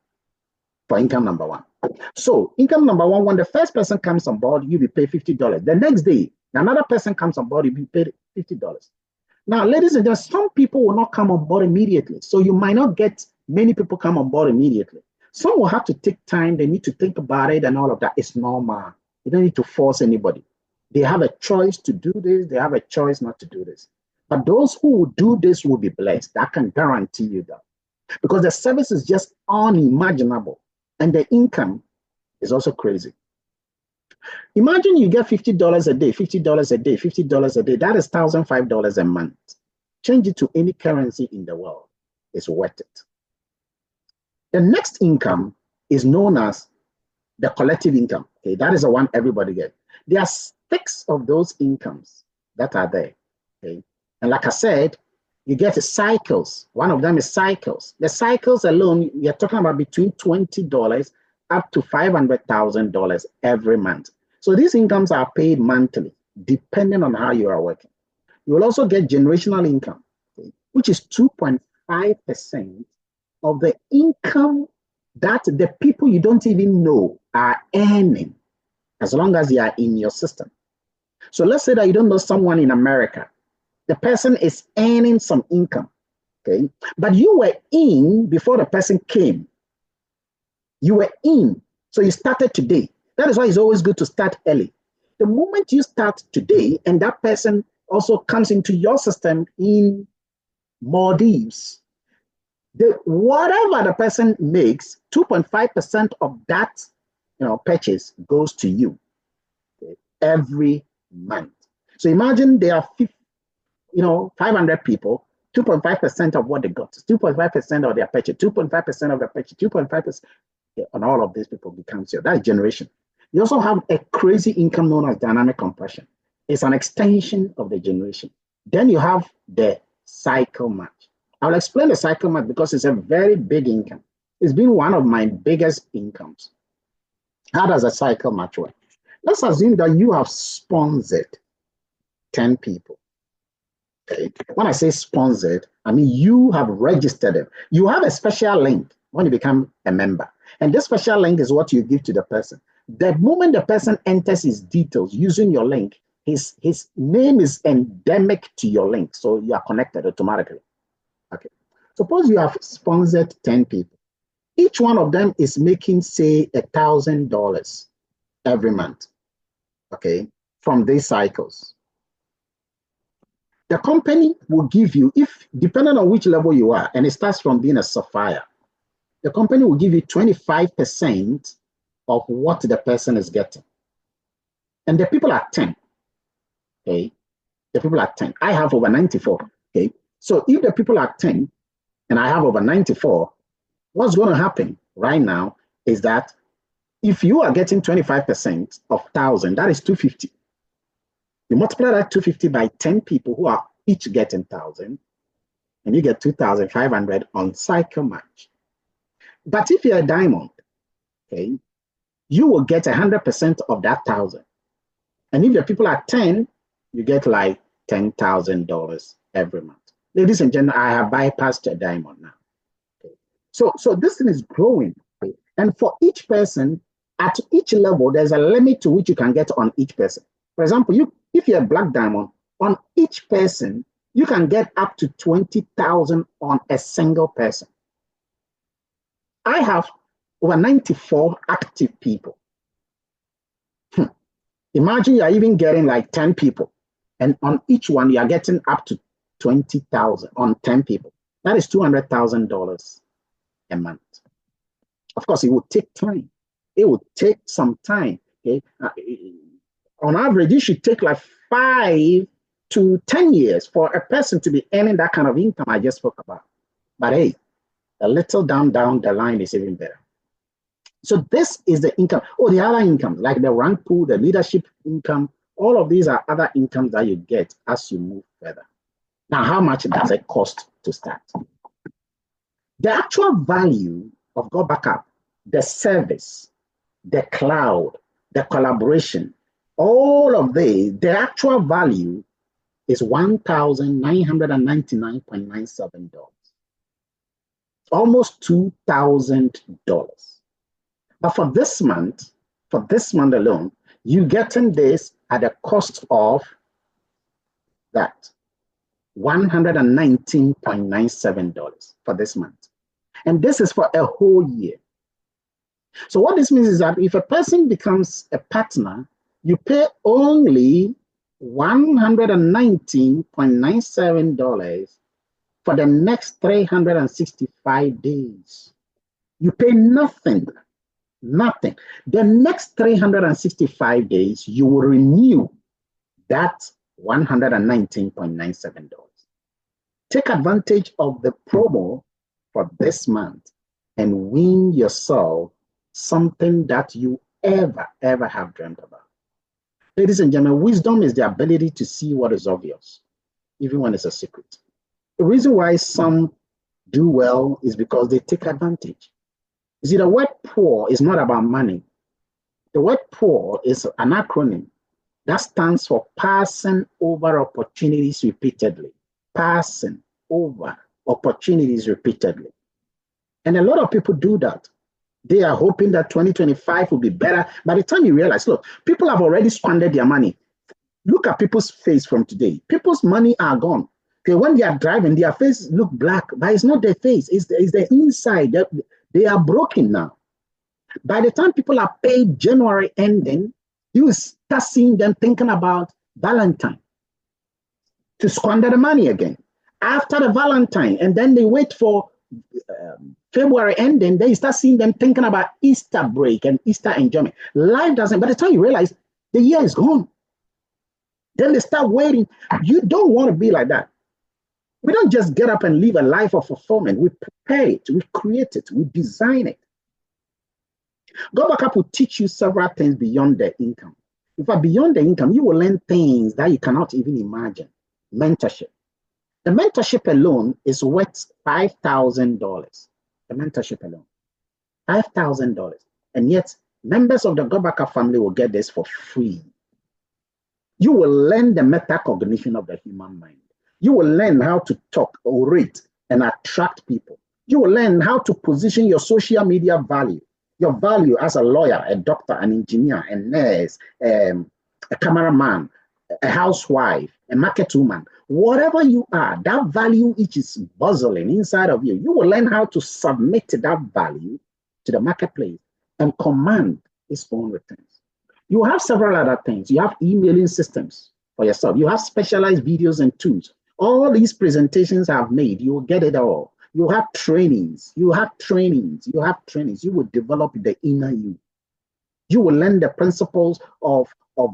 S1: For income number 1. So income number 1, when the first person comes on board, you'll be paid $50. The next day, another person comes on board, you'll be paid $50. Now, ladies and gentlemen, some people will not come on board immediately. So you might not get many people come on board immediately. Some will have to take time. They need to think about it and all of that. It's normal. You don't need to force anybody. They have a choice to do this. They have a choice not to do this. But those who will do this will be blessed. I can guarantee you that. Because the service is just unimaginable. And the income is also crazy. Imagine you get $50 a day, $50 a day, $50 a day. That is $1,005 a month. Change it to any currency in the world. It's worth it. The next income is known as the collective income. Okay, that is the one everybody gets. There are 6 of those incomes that are there. Okay, and like I said, you get cycles. One of them is cycles. The cycles alone, you're talking about between $20 up to $500,000 every month. So these incomes are paid monthly, depending on how you are working. You will also get generational income, okay, which is 2.5% of the income that the people you don't even know are earning, as long as they are in your system. So let's say that you don't know someone in America. The person is earning some income, okay? But you were in before the person came. You were in, so you started today. That is why it's always good to start early. The moment you start today and that person also comes into your system in Maldives, whatever the person makes, 2.5% of that purchase goes to you, okay, every month. So imagine there are 500 people, 2.5% of what they got, 2.5% of their purchase, 2.5% of their purchase, 2.5%, on all of these people becomes your, that's generation. You also have a crazy income known as dynamic compression. It's an extension of the generation. Then you have the cycle match. I'll explain the cycle match because it's a very big income. It's been one of my biggest incomes. How does a cycle match work? Let's assume that you have sponsored 10 people. Okay. When I say sponsored, I mean you have registered them. You have a special link when you become a member. And this special link is what you give to the person. The moment the person enters his details using your link, his name is endemic to your link. So you are connected automatically. Okay. Suppose you have sponsored 10 people. Each one of them is making, say, $1,000 every month. Okay. From these cycles. The company will give you, if depending on which level you are, and it starts from being a sapphire, the company will give you 25% of what the person is getting. And the people are 10. Okay. The people are 10. I have over 94. Okay. So if the people are 10 and I have over 94, what's going to happen right now is that if you are getting 25% of 1,000, that is 250. You multiply that 250 by 10 people who are each getting 1,000, and you get 2,500 on cycle match. But if you're a diamond, okay, you will get 100% of that 1,000. And if the people are 10, you get like $10,000 every month. Ladies and gentlemen, I have bypassed a diamond now. Okay. So this thing is growing. Okay. And for each person, at each level, there's a limit to which you can get on each person. For example, if you're a black diamond, on each person, you can get up to 20,000 on a single person. I have over 94 active people. Imagine you're even getting like 10 people, and on each one, you are getting up to 20,000 on 10 people. That is $200,000 a month. Of course, it would take time. It would take some time. Okay? On average, it should take like 5 to 10 years for a person to be earning that kind of income I just spoke about. But hey, a little down the line is even better. So this is the income. Oh, the other income, like the rank pool, the leadership income, all of these are other incomes that you get as you move further. Now, how much does it cost to start? The actual value of GotBackup, the service, the cloud, the collaboration, all of these, the actual value is $1,999.97. Almost $2,000. But for this month alone, you're getting this at a cost of that $119.97 for this month. And this is for a whole year. So what this means is that if a person becomes a partner, you pay only $119.97 for the next 365 days. You pay nothing. Nothing. The next 365 days, you will renew that $119.97. Take advantage of the promo for this month and win yourself something that you ever have dreamt about. Ladies and gentlemen, wisdom is the ability to see what is obvious, even when it's a secret. The reason why some do well is because they take advantage. You see, the word poor is not about money. The word poor is an acronym that stands for passing over opportunities repeatedly. Passing over opportunities repeatedly. And a lot of people do that. They are hoping that 2025 will be better. By the time you realize, look, people have already squandered their money. Look at people's face from today. People's money are gone. Okay, when they are driving, their face look black, but it's not their face. It's the inside. They are broken now. By the time people are paid January ending, you start seeing them thinking about Valentine to squander the money again. After the Valentine, and then they wait for February ending, then you start seeing them thinking about Easter break and Easter enjoyment. Life doesn't, by the time you realize the year is gone, then they start waiting. You don't want to be like that. We don't just get up and live a life of fulfillment. We prepare it, we create it, we design it. GotBackup will teach you several things beyond the income. In fact, beyond the income, you will learn things that you cannot even imagine. Mentorship. The mentorship alone is worth $5,000. The mentorship alone, $5,000. And yet, members of the GotBackup family will get this for free. You will learn the metacognition of the human mind. You will learn how to talk, orate, and attract people. You will learn how to position your social media value, your value as a lawyer, a doctor, an engineer, a nurse, a cameraman, a housewife, a market woman. Whatever you are, that value which is buzzing inside of you, you will learn how to submit that value to the marketplace and command its own returns. You have several other things. You have emailing systems for yourself. You have specialized videos and tools All these presentations I've made, you will get it all. You have trainings, you have trainings, you have trainings. You will develop the inner you. You will learn the principles of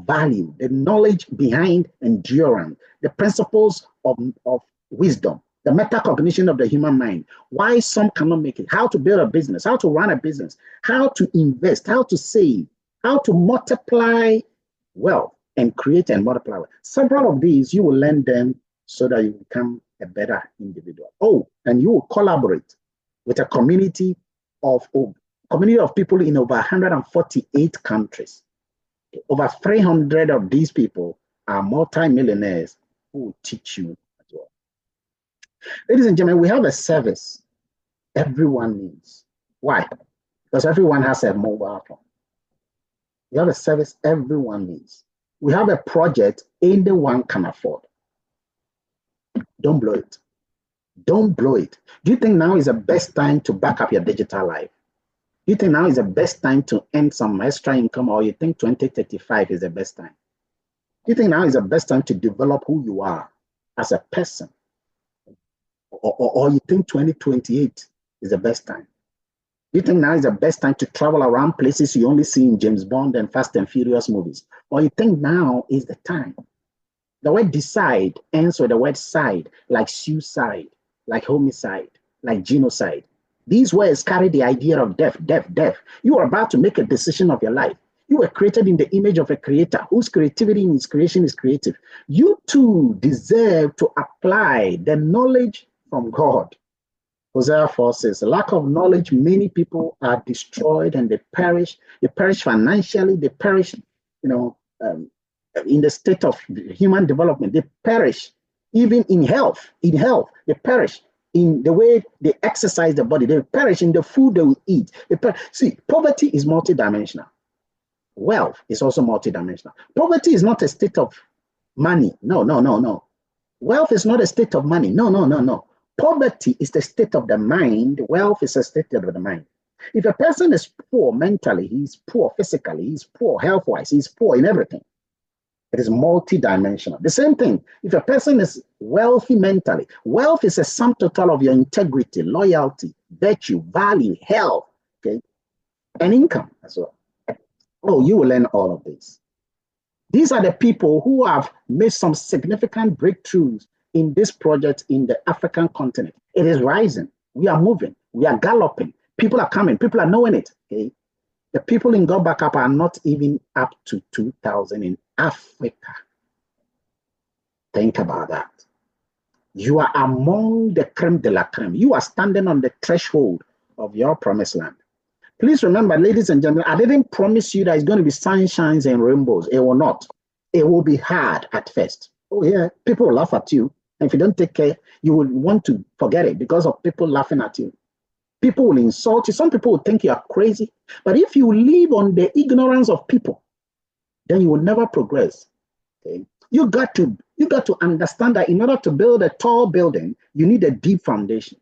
S1: value, the knowledge behind endurance, the principles of wisdom, the metacognition of the human mind, why some cannot make it, how to build a business, how to run a business, how to invest, how to save, how to multiply wealth and create and multiply wealth. Several of these, you will learn them so that you become a better individual. Oh, and you will collaborate with a community of people in over 148 countries. Over 300 of these people are multimillionaires who will teach you as well. Ladies and gentlemen, we have a service everyone needs. Why? Because everyone has a mobile phone. We have a service everyone needs. We have a project anyone can afford. Don't blow it. Don't blow it. Do you think now is the best time to back up your digital life? Do you think now is the best time to earn some extra income, or you think 2035 is the best time? Do you think now is the best time to develop who you are as a person? Or you think 2028 is the best time? Do you think now is the best time to travel around places you only see in James Bond and Fast and Furious movies? Or you think now is the time? The word decide ends with the word side, like suicide, like homicide, like genocide. These words carry the idea of death, death, death. You are about to make a decision of your life. You were created in the image of a creator whose creativity in his creation is creative. You too deserve to apply the knowledge from God. Hosea 4 says, lack of knowledge, many people are destroyed and they perish. They perish financially, they perish, in the state of human development. They perish even in health. In health, they perish in the way they exercise the body. They perish in the food they will eat. See, poverty is multidimensional. Wealth is also multidimensional. Poverty is not a state of money. No. Wealth is not a state of money. No. Poverty is the state of the mind. Wealth is a state of the mind. If a person is poor mentally, he's poor physically, he's poor health-wise, he's poor in everything. It is multidimensional. The same thing, if a person is wealthy mentally, wealth is a sum total of your integrity, loyalty, virtue, value, health, okay, and income as well. Oh, you will learn all of this. These are the people who have made some significant breakthroughs in this project in the African continent. It is rising. We are moving. We are galloping. People are coming. People are knowing it. Okay? The people in GotBackup are not even up to 2,000 in Africa. Think about that. You are among the creme de la creme. You are standing on the threshold of your promised land. Please remember, ladies and gentlemen, I didn't promise you that it's going to be sunshines and rainbows. It will not. It will be hard at first. Oh yeah, people will laugh at you. And if you don't take care, you will want to forget it because of people laughing at you. People will insult you. Some people will think you are crazy. But if you live on the ignorance of people, then you will never progress. Okay? You got to understand that in order to build a tall building, you need a deep foundation.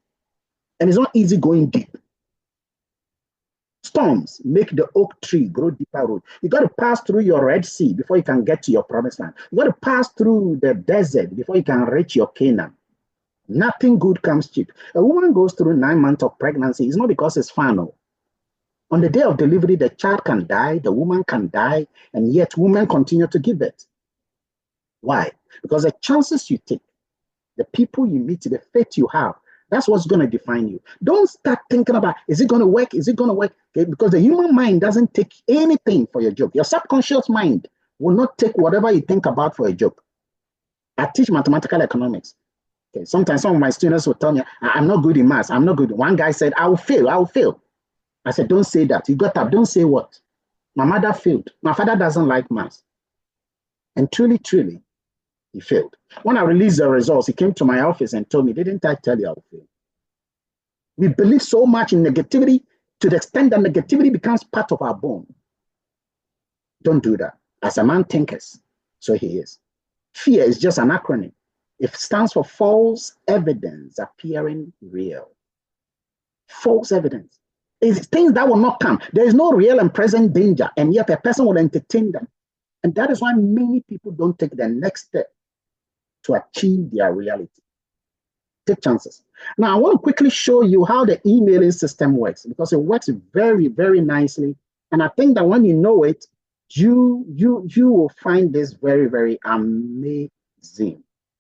S1: And it's not easy going deep. Storms make the oak tree grow deeper root. You got to pass through your Red Sea before you can get to your promised land. You got to pass through the desert before you can reach your Canaan. Nothing good comes cheap. A woman goes through 9 months of pregnancy. It's not because it's fun. No. On the day of delivery, the child can die, the woman can die, and yet women continue to give it. Why? Because the chances you take, the people you meet, the faith you have, that's what's going to define you. Don't start thinking about, is it going to work? Is it going to work? Okay? Because the human mind doesn't take anything for your joke. Your subconscious mind will not take whatever you think about for a joke. I teach mathematical economics. Okay, sometimes some of my students will tell me, I'm not good in maths. I'm not good. One guy said, I will fail. I said, don't say that. You got up. Don't say what? My mother failed. My father doesn't like maths. And truly, he failed. When I released the results, he came to my office and told me, didn't I tell you I will fail? We believe so much in negativity to the extent that negativity becomes part of our bone. Don't do that. As a man thinketh, so he is. Fear is just an acronym. It stands for false evidence appearing real. False evidence. It's things that will not come. There is no real and present danger, and yet a person will entertain them. And that is why many people don't take the next step. to achieve their reality. Take chances. Now, I want to quickly show you how the emailing system works, because it works very, very nicely. And I think that when you know it, you will find this very, very amazing.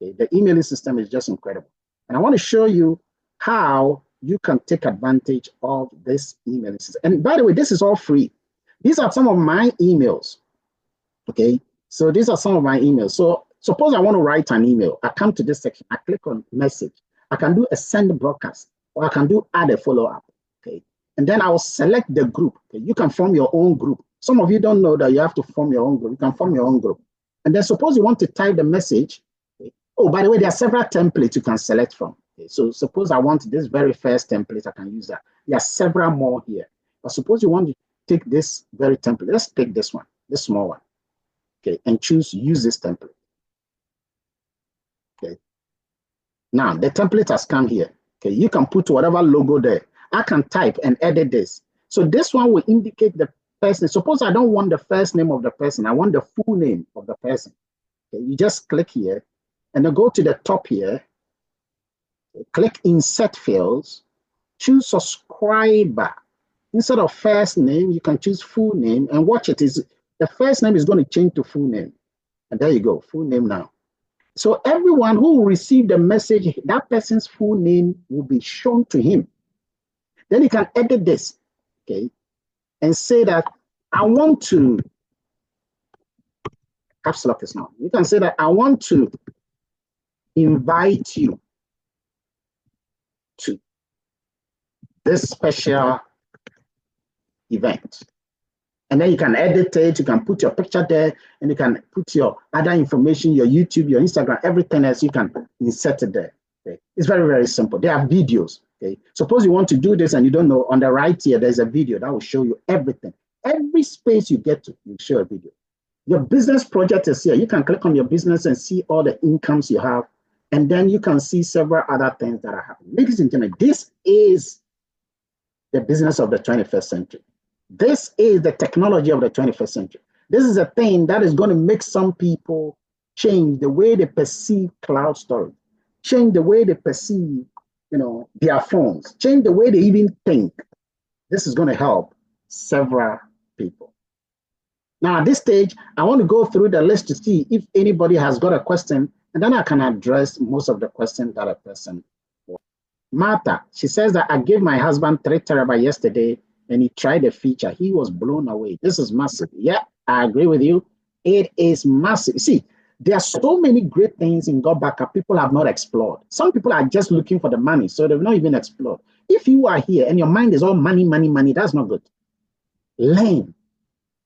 S1: Okay? The emailing system is just incredible. And I want to show you how you can take advantage of this emailing system. And by the way, this is all free. These are some of my emails. Okay, so these are some of my emails. So suppose I want to write an email. I come to this section, I click on message. I can do a send broadcast, or I can do add a follow-up. Okay, and then I will select the group. Okay? You can form your own group. Some of you don't know that you have to form your own group. You can form your own group. And then suppose you want to type the message. Okay? Oh, by the way, there are several templates you can select from. Okay? So suppose I want this very first template, I can use that. There are several more here. But suppose you want to take this very template. Let's take this one, this small one. Okay, and use this template. Okay. Now the template has come here. Okay, you can put whatever logo there. I can type and edit this. So this one will indicate the person. Suppose I don't want the first name of the person. I want the full name of the person. Okay, you just click here and then go to the top here. Okay, click insert fields. Choose subscriber. Instead of first name, you can choose full name, and watch it. The first name is going to change to full name. And there you go, full name now. So everyone who will receive the message, that person's full name will be shown to him. Then you can edit this, okay, and say that I want to, caps lock is now. You can say that I want to invite you to this special event. And then you can edit it, you can put your picture there, and you can put your other information, your YouTube, your Instagram, everything else, you can insert it there. Okay? It's very, very simple. There are videos. Okay? Suppose you want to do this and you don't know, on the right here, there's a video that will show you everything. Every space you get to, you show a video. Your business project is here. You can click on your business and see all the incomes you have. And then you can see several other things that are happening. Ladies and gentlemen, this is the business of the 21st century. This is the technology of the 21st century. This is a thing that is going to make some people change the way they perceive cloud storage, change the way they perceive, their phones, change the way they even think. This is going to help several people. Now, at this stage, I want to go through the list to see if anybody has got a question, and then I can address most of the questions that a person wants. Martha, she says that I gave my husband 3 terabytes yesterday, and he tried the feature. He was blown away. This is massive. Yeah, I agree with you. It is massive. See, there are so many great things in GotBackup people have not explored. Some people are just looking for the money, so they've not even explored. If you are here and your mind is all money, money, money, that's not good. Learn.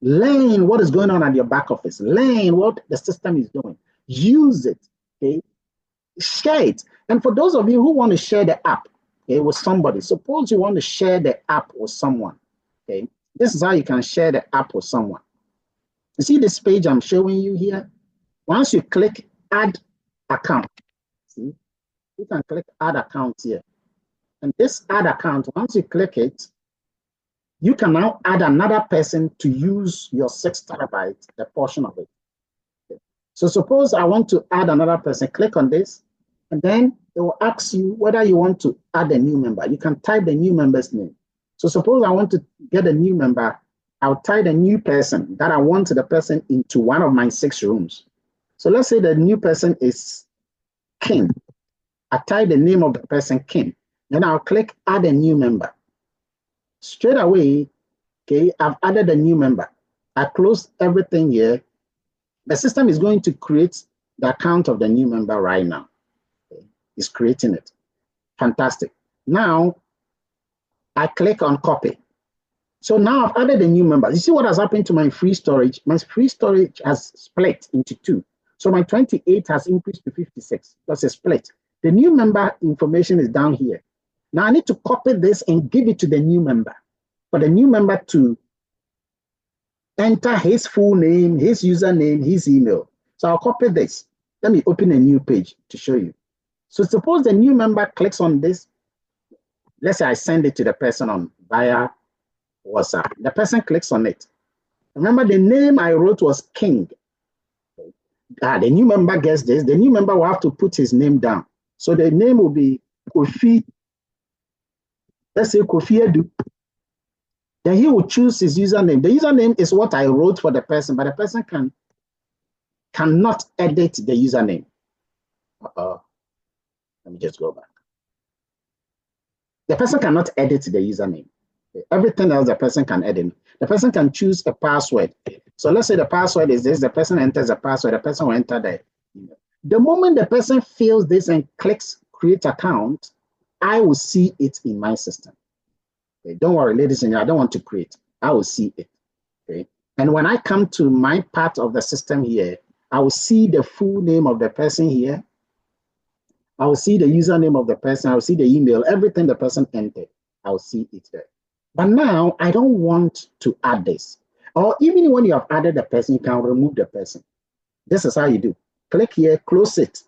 S1: Learn what is going on at your back office. Learn what the system is doing. Use it. Okay? Share it. And for those of you who want to share the app, okay, with somebody, suppose you want to share the app with someone. Okay, this is how you can share the app with someone. You see this page I'm showing you here? Once you click add account, see, you can click add account here. And this add account, once you click it, you can now add another person to use your 6 terabytes, the portion of it. Okay. So suppose I want to add another person, click on this, and then it will ask you whether you want to add a new member. You can type the new member's name. So suppose I want to get a new member, I'll type the new person that I want the person into one of my 6 rooms. So let's say the new person is Kim. I type the name of the person, Kim. Then I'll click add a new member. Straight away, okay, I've added a new member. I close everything here. The system is going to create the account of the new member right now. Okay. It's creating it. Fantastic. Now, I click on copy. So now I've added a new member. You see what has happened to my free storage? My free storage has split into 2. So my 28 has increased to 56. That's a split. The new member information is down here. Now I need to copy this and give it to the new member. For the new member to enter his full name, his username, his email. So I'll copy this. Let me open a new page to show you. So suppose the new member clicks on this. Let's say I send it to the person on via WhatsApp. The person clicks on it. Remember the name I wrote was King. the new member gets this. The new member will have to put his name down. So the name will be Kofi. Let's say Kofi Edu. Then he will choose his username. The username is what I wrote for the person, but the person cannot edit the username. Let me just go back. The person cannot edit the username. Everything else the person can edit. The person can choose a password. So let's say the password is this. The person enters the password. The person will enter the email. The moment the person fills this and clicks create account, I will see it in my system. Okay, don't worry, ladies and gentlemen, I don't want to create. I will see it. Okay. And when I come to my part of the system here, I will see the full name of the person here. I will see the username of the person. I will see the email, everything the person entered. I will see it there. But now I don't want to add this. Or even when you have added the person, you can remove the person. This is how you do. Click here, close it.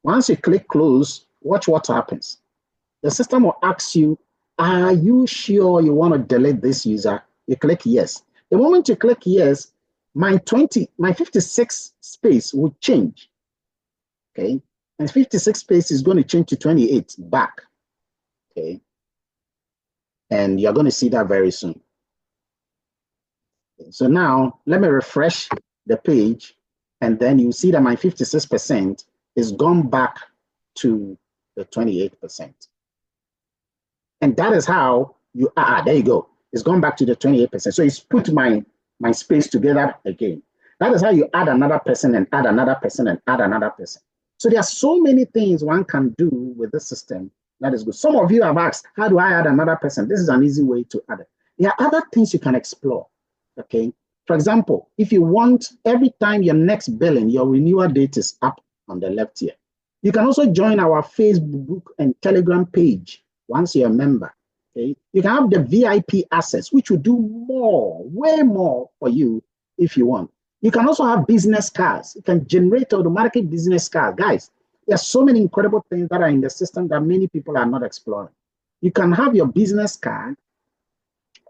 S1: Once you click close, watch what happens. The system will ask you, are you sure you want to delete this user? You click yes. The moment you click yes, my 56 space will change. Okay. And 56 space is going to change to 28 back. Okay. And you're going to see that very soon. So now let me refresh the page, and then you see that my 56% is gone back to the 28%. And that is how you there you go. It's gone back to the 28%. So it's put my space together again. That is how you add another person and add another person and add another person. So there are so many things one can do with the system. That is good. Some of you have asked, how do I add another person? This is an easy way to add it. There are other things you can explore. Okay. For example, if you want every time your next billing, your renewal date is up on the left here. You can also join our Facebook and Telegram page once you're a member. Okay. You can have the VIP access, which will do more, way more for you if you want. You can also have business cards. You can generate automatic business cards. Guys, there are so many incredible things that are in the system that many people are not exploring. You can have your business card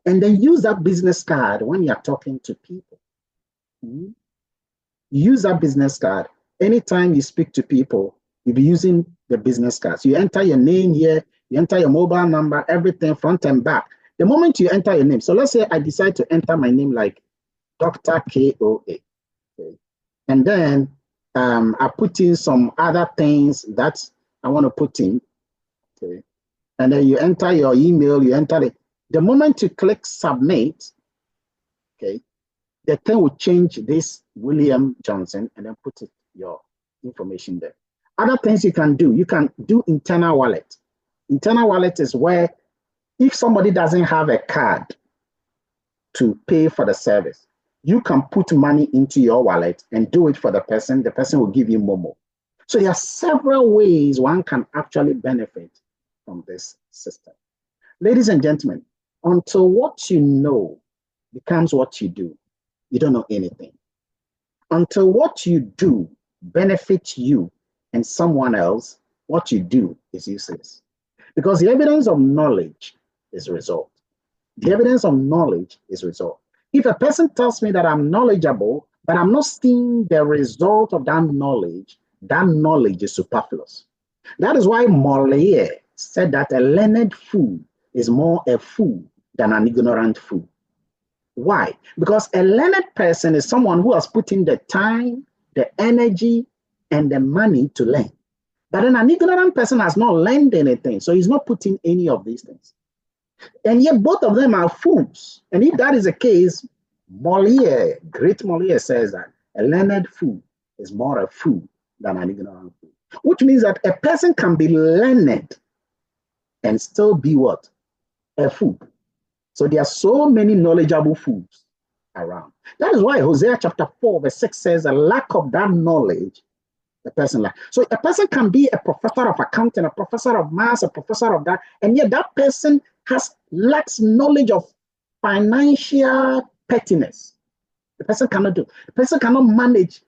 S1: and then use that business card when you're talking to people. Use that business card. Anytime you speak to people, you'll be using the business card. So you enter your name here, you enter your mobile number, everything front and back. The moment you enter your name, so let's say I decide to enter my name like Dr. KOA. Okay. And then I put in some other things that I want to put in. Okay. And then you enter your email, you enter it. The moment you click submit, okay, the thing will change this William Johnson and then put your information there. Other things you can do internal wallet. Internal wallet is where if somebody doesn't have a card to pay for the service, you can put money into your wallet and do it for the person will give you Momo. So there are several ways one can actually benefit from this system. Ladies and gentlemen, until what you know becomes what you do, you don't know anything. Until what you do benefits you and someone else, what you do is useless. Because the evidence of knowledge is result. The evidence of knowledge is result. If a person tells me that I'm knowledgeable, but I'm not seeing the result of that knowledge is superfluous. That is why Moliere said that a learned fool is more a fool than an ignorant fool. Why? Because a learned person is someone who has put in the time, the energy, and the money to learn. But then an ignorant person has not learned anything, so he's not putting any of these things. And yet both of them are fools. And if that is the case, Moliere, great Moliere says that a learned fool is more a fool than an ignorant fool. Which means that a person can be learned and still be what? A fool. So there are so many knowledgeable fools around. That is why Hosea chapter 4 verse 6 says a lack of that knowledge, the person lacks. So a person can be a professor of accounting, a professor of maths, a professor of that, and yet that person lacks knowledge of financial pettiness. The person cannot do. The person cannot manage,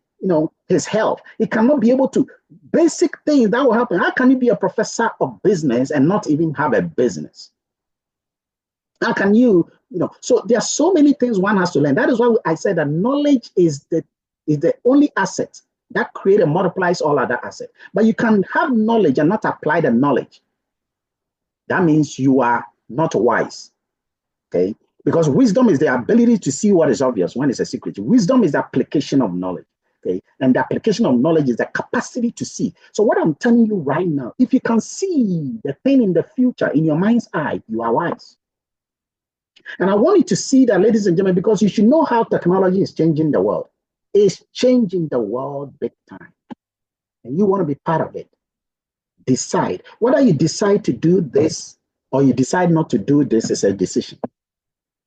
S1: his health. He cannot be able to basic things that will happen. How can you be a professor of business and not even have a business? How can you, so there are so many things one has to learn. That is why I said that knowledge is the only asset That creator multiplies all other assets. But you can have knowledge and not apply the knowledge. That means you are not wise. Okay? Because wisdom is the ability to see what is obvious when it's a secret. Wisdom is the application of knowledge. Okay? And the application of knowledge is the capacity to see. So what I'm telling you right now, if you can see the thing in the future in your mind's eye, you are wise. And I want you to see that, ladies and gentlemen, because you should know how technology is changing the world. It's changing the world big time. And you want to be part of it. Decide. Whether you decide to do this or you decide not to do this is a decision.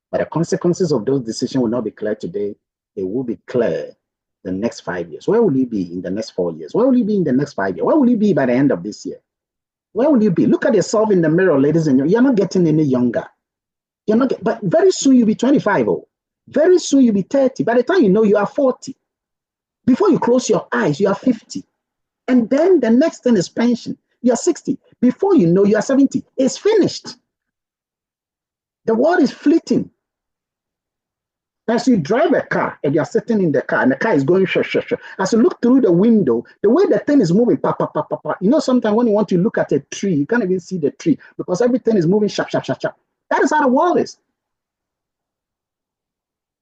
S1: But the consequences of those decisions will not be clear today. It will be clear the next 5 years. Where will you be in the next 4 years? Where will you be in the next 5 years? Where will you be by the end of this year? Where will you be? Look at yourself in the mirror, ladies and gentlemen. You're not getting any younger. You're not, but very soon you'll be 25. Oh, very soon you'll be 30. By the time you know, you are 40. Before you close your eyes, you are 50. And then the next thing is pension. You're 60. Before you know, you are 70. It's finished. The world is fleeting. As you drive a car and you're sitting in the car and the car is going shh, shh, shh. As you look through the window, the way the thing is moving, pa, pa, pa, pa, pa. You know, sometimes when you want to look at a tree, you can't even see the tree because everything is moving sharp, sharp, sharp, sharp. That is how the world is.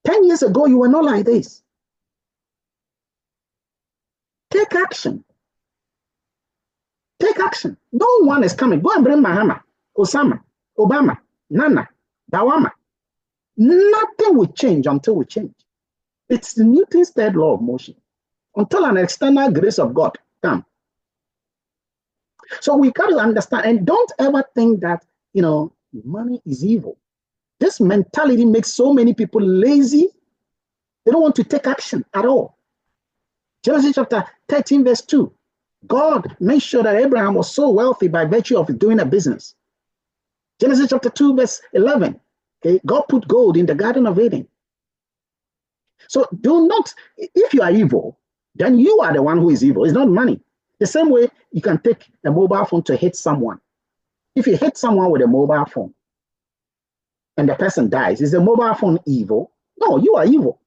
S1: 10 years ago, you were not like this. Take action. Take action. No one is coming. Go and bring Mahama, Osama, Obama, Nana, Dawama. Nothing will change until we change. It's Newton's third law of motion. Until an external grace of God comes. So we got to understand, and don't ever think that, money is evil. This mentality makes so many people lazy. They don't want to take action at all. Genesis chapter 13, verse 2. God made sure that Abraham was so wealthy by virtue of doing a business. Genesis chapter 2, verse 11. Okay, God put gold in the Garden of Eden. So do not, if you are evil, then you are the one who is evil. It's not money. The same way you can take a mobile phone to hit someone. If you hit someone with a mobile phone and the person dies, is the mobile phone evil? No, you are evil.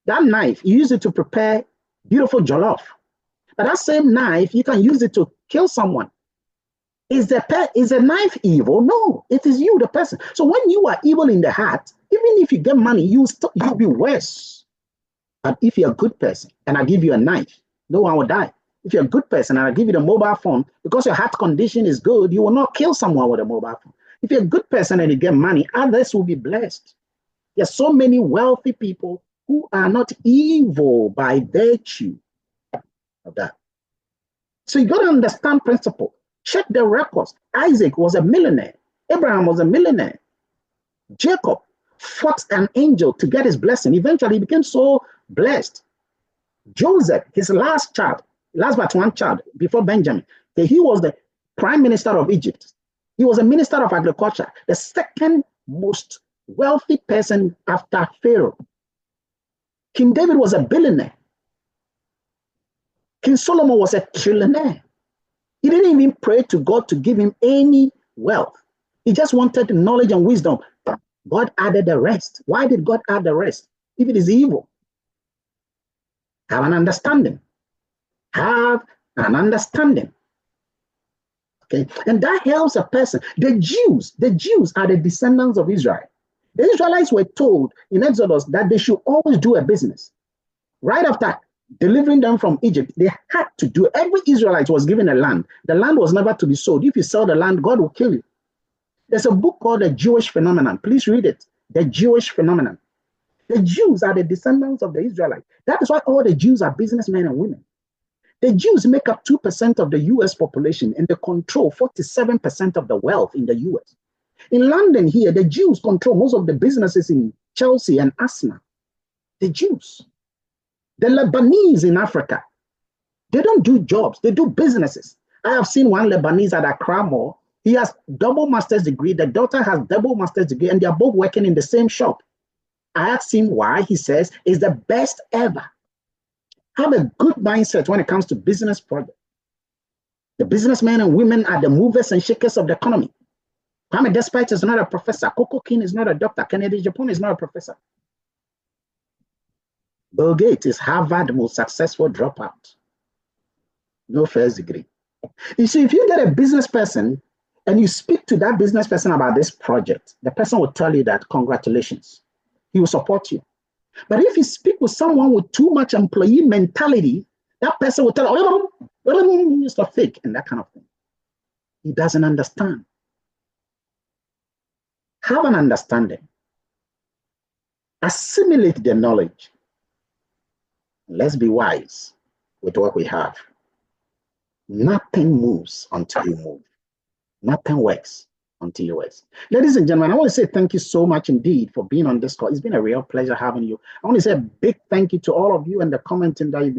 S1: That knife, you use it to prepare beautiful jollof. But that same knife, you can use it to kill someone. Is the knife evil? No, it is you, the person. So when you are evil in the heart, even if you get money, you'll be worse. But if you're a good person and I give you a knife, no one will die. If you're a good person and I give you the mobile phone, because your heart condition is good, you will not kill someone with a mobile phone. If you're a good person and you get money, others will be blessed. There's so many wealthy people who are not evil by virtue of that. So you got to understand principle. Check the records. Isaac was a millionaire. Abraham was a millionaire. Jacob fought an angel to get his blessing. Eventually, he became so blessed. Joseph, his last but one child before Benjamin, he was the prime minister of Egypt. He was a minister of agriculture, the second most wealthy person after Pharaoh. King David was a billionaire. King Solomon was a trillionaire. He didn't even pray to God to give him any wealth. He just wanted knowledge and wisdom. God added the rest. Why did God add the rest? If it is evil, have an understanding. Have an understanding. Okay, and that helps a person. The Jews are the descendants of Israel. The Israelites were told in Exodus that they should always do a business. Right after delivering them from Egypt, they had to do. Every Israelite was given a land. The land was never to be sold. If you sell the land, God will kill you. There's a book called The Jewish Phenomenon. Please read it. The Jewish Phenomenon. The Jews are the descendants of the Israelites. That is why all the Jews are businessmen and women. The Jews make up 2% of the US population and they control 47% of the wealth in the US. In London here, the Jews control most of the businesses in Chelsea and Arsenal. The Jews. The Lebanese in Africa, they don't do jobs, they do businesses. I have seen one Lebanese at Accra Mall. He has double master's degree, the daughter has double master's degree, and they are both working in the same shop. I asked him why. He says, it's the best ever. Have a good mindset when it comes to business projects. The businessmen and women are the movers and shakers of the economy. Kwame Despite is not a professor. Coco King is not a doctor. Kennedy Japan is not a professor. Bill Gates is Harvard's most successful dropout. no first degree. You see, if you get a business person and you speak to that business person about this project, the person will tell you that congratulations, he will support you. But if you speak with someone with too much employee mentality, that person will tell you, it's a fake and that kind of thing. He doesn't understand. Have an understanding. Assimilate the knowledge. Let's be wise with what we have. Nothing moves until you move. Nothing works until you work. Ladies and gentlemen, I want to say thank you so much indeed for being on this call. It's been a real pleasure having you. I want to say a big thank you to all of you and the commenting that you've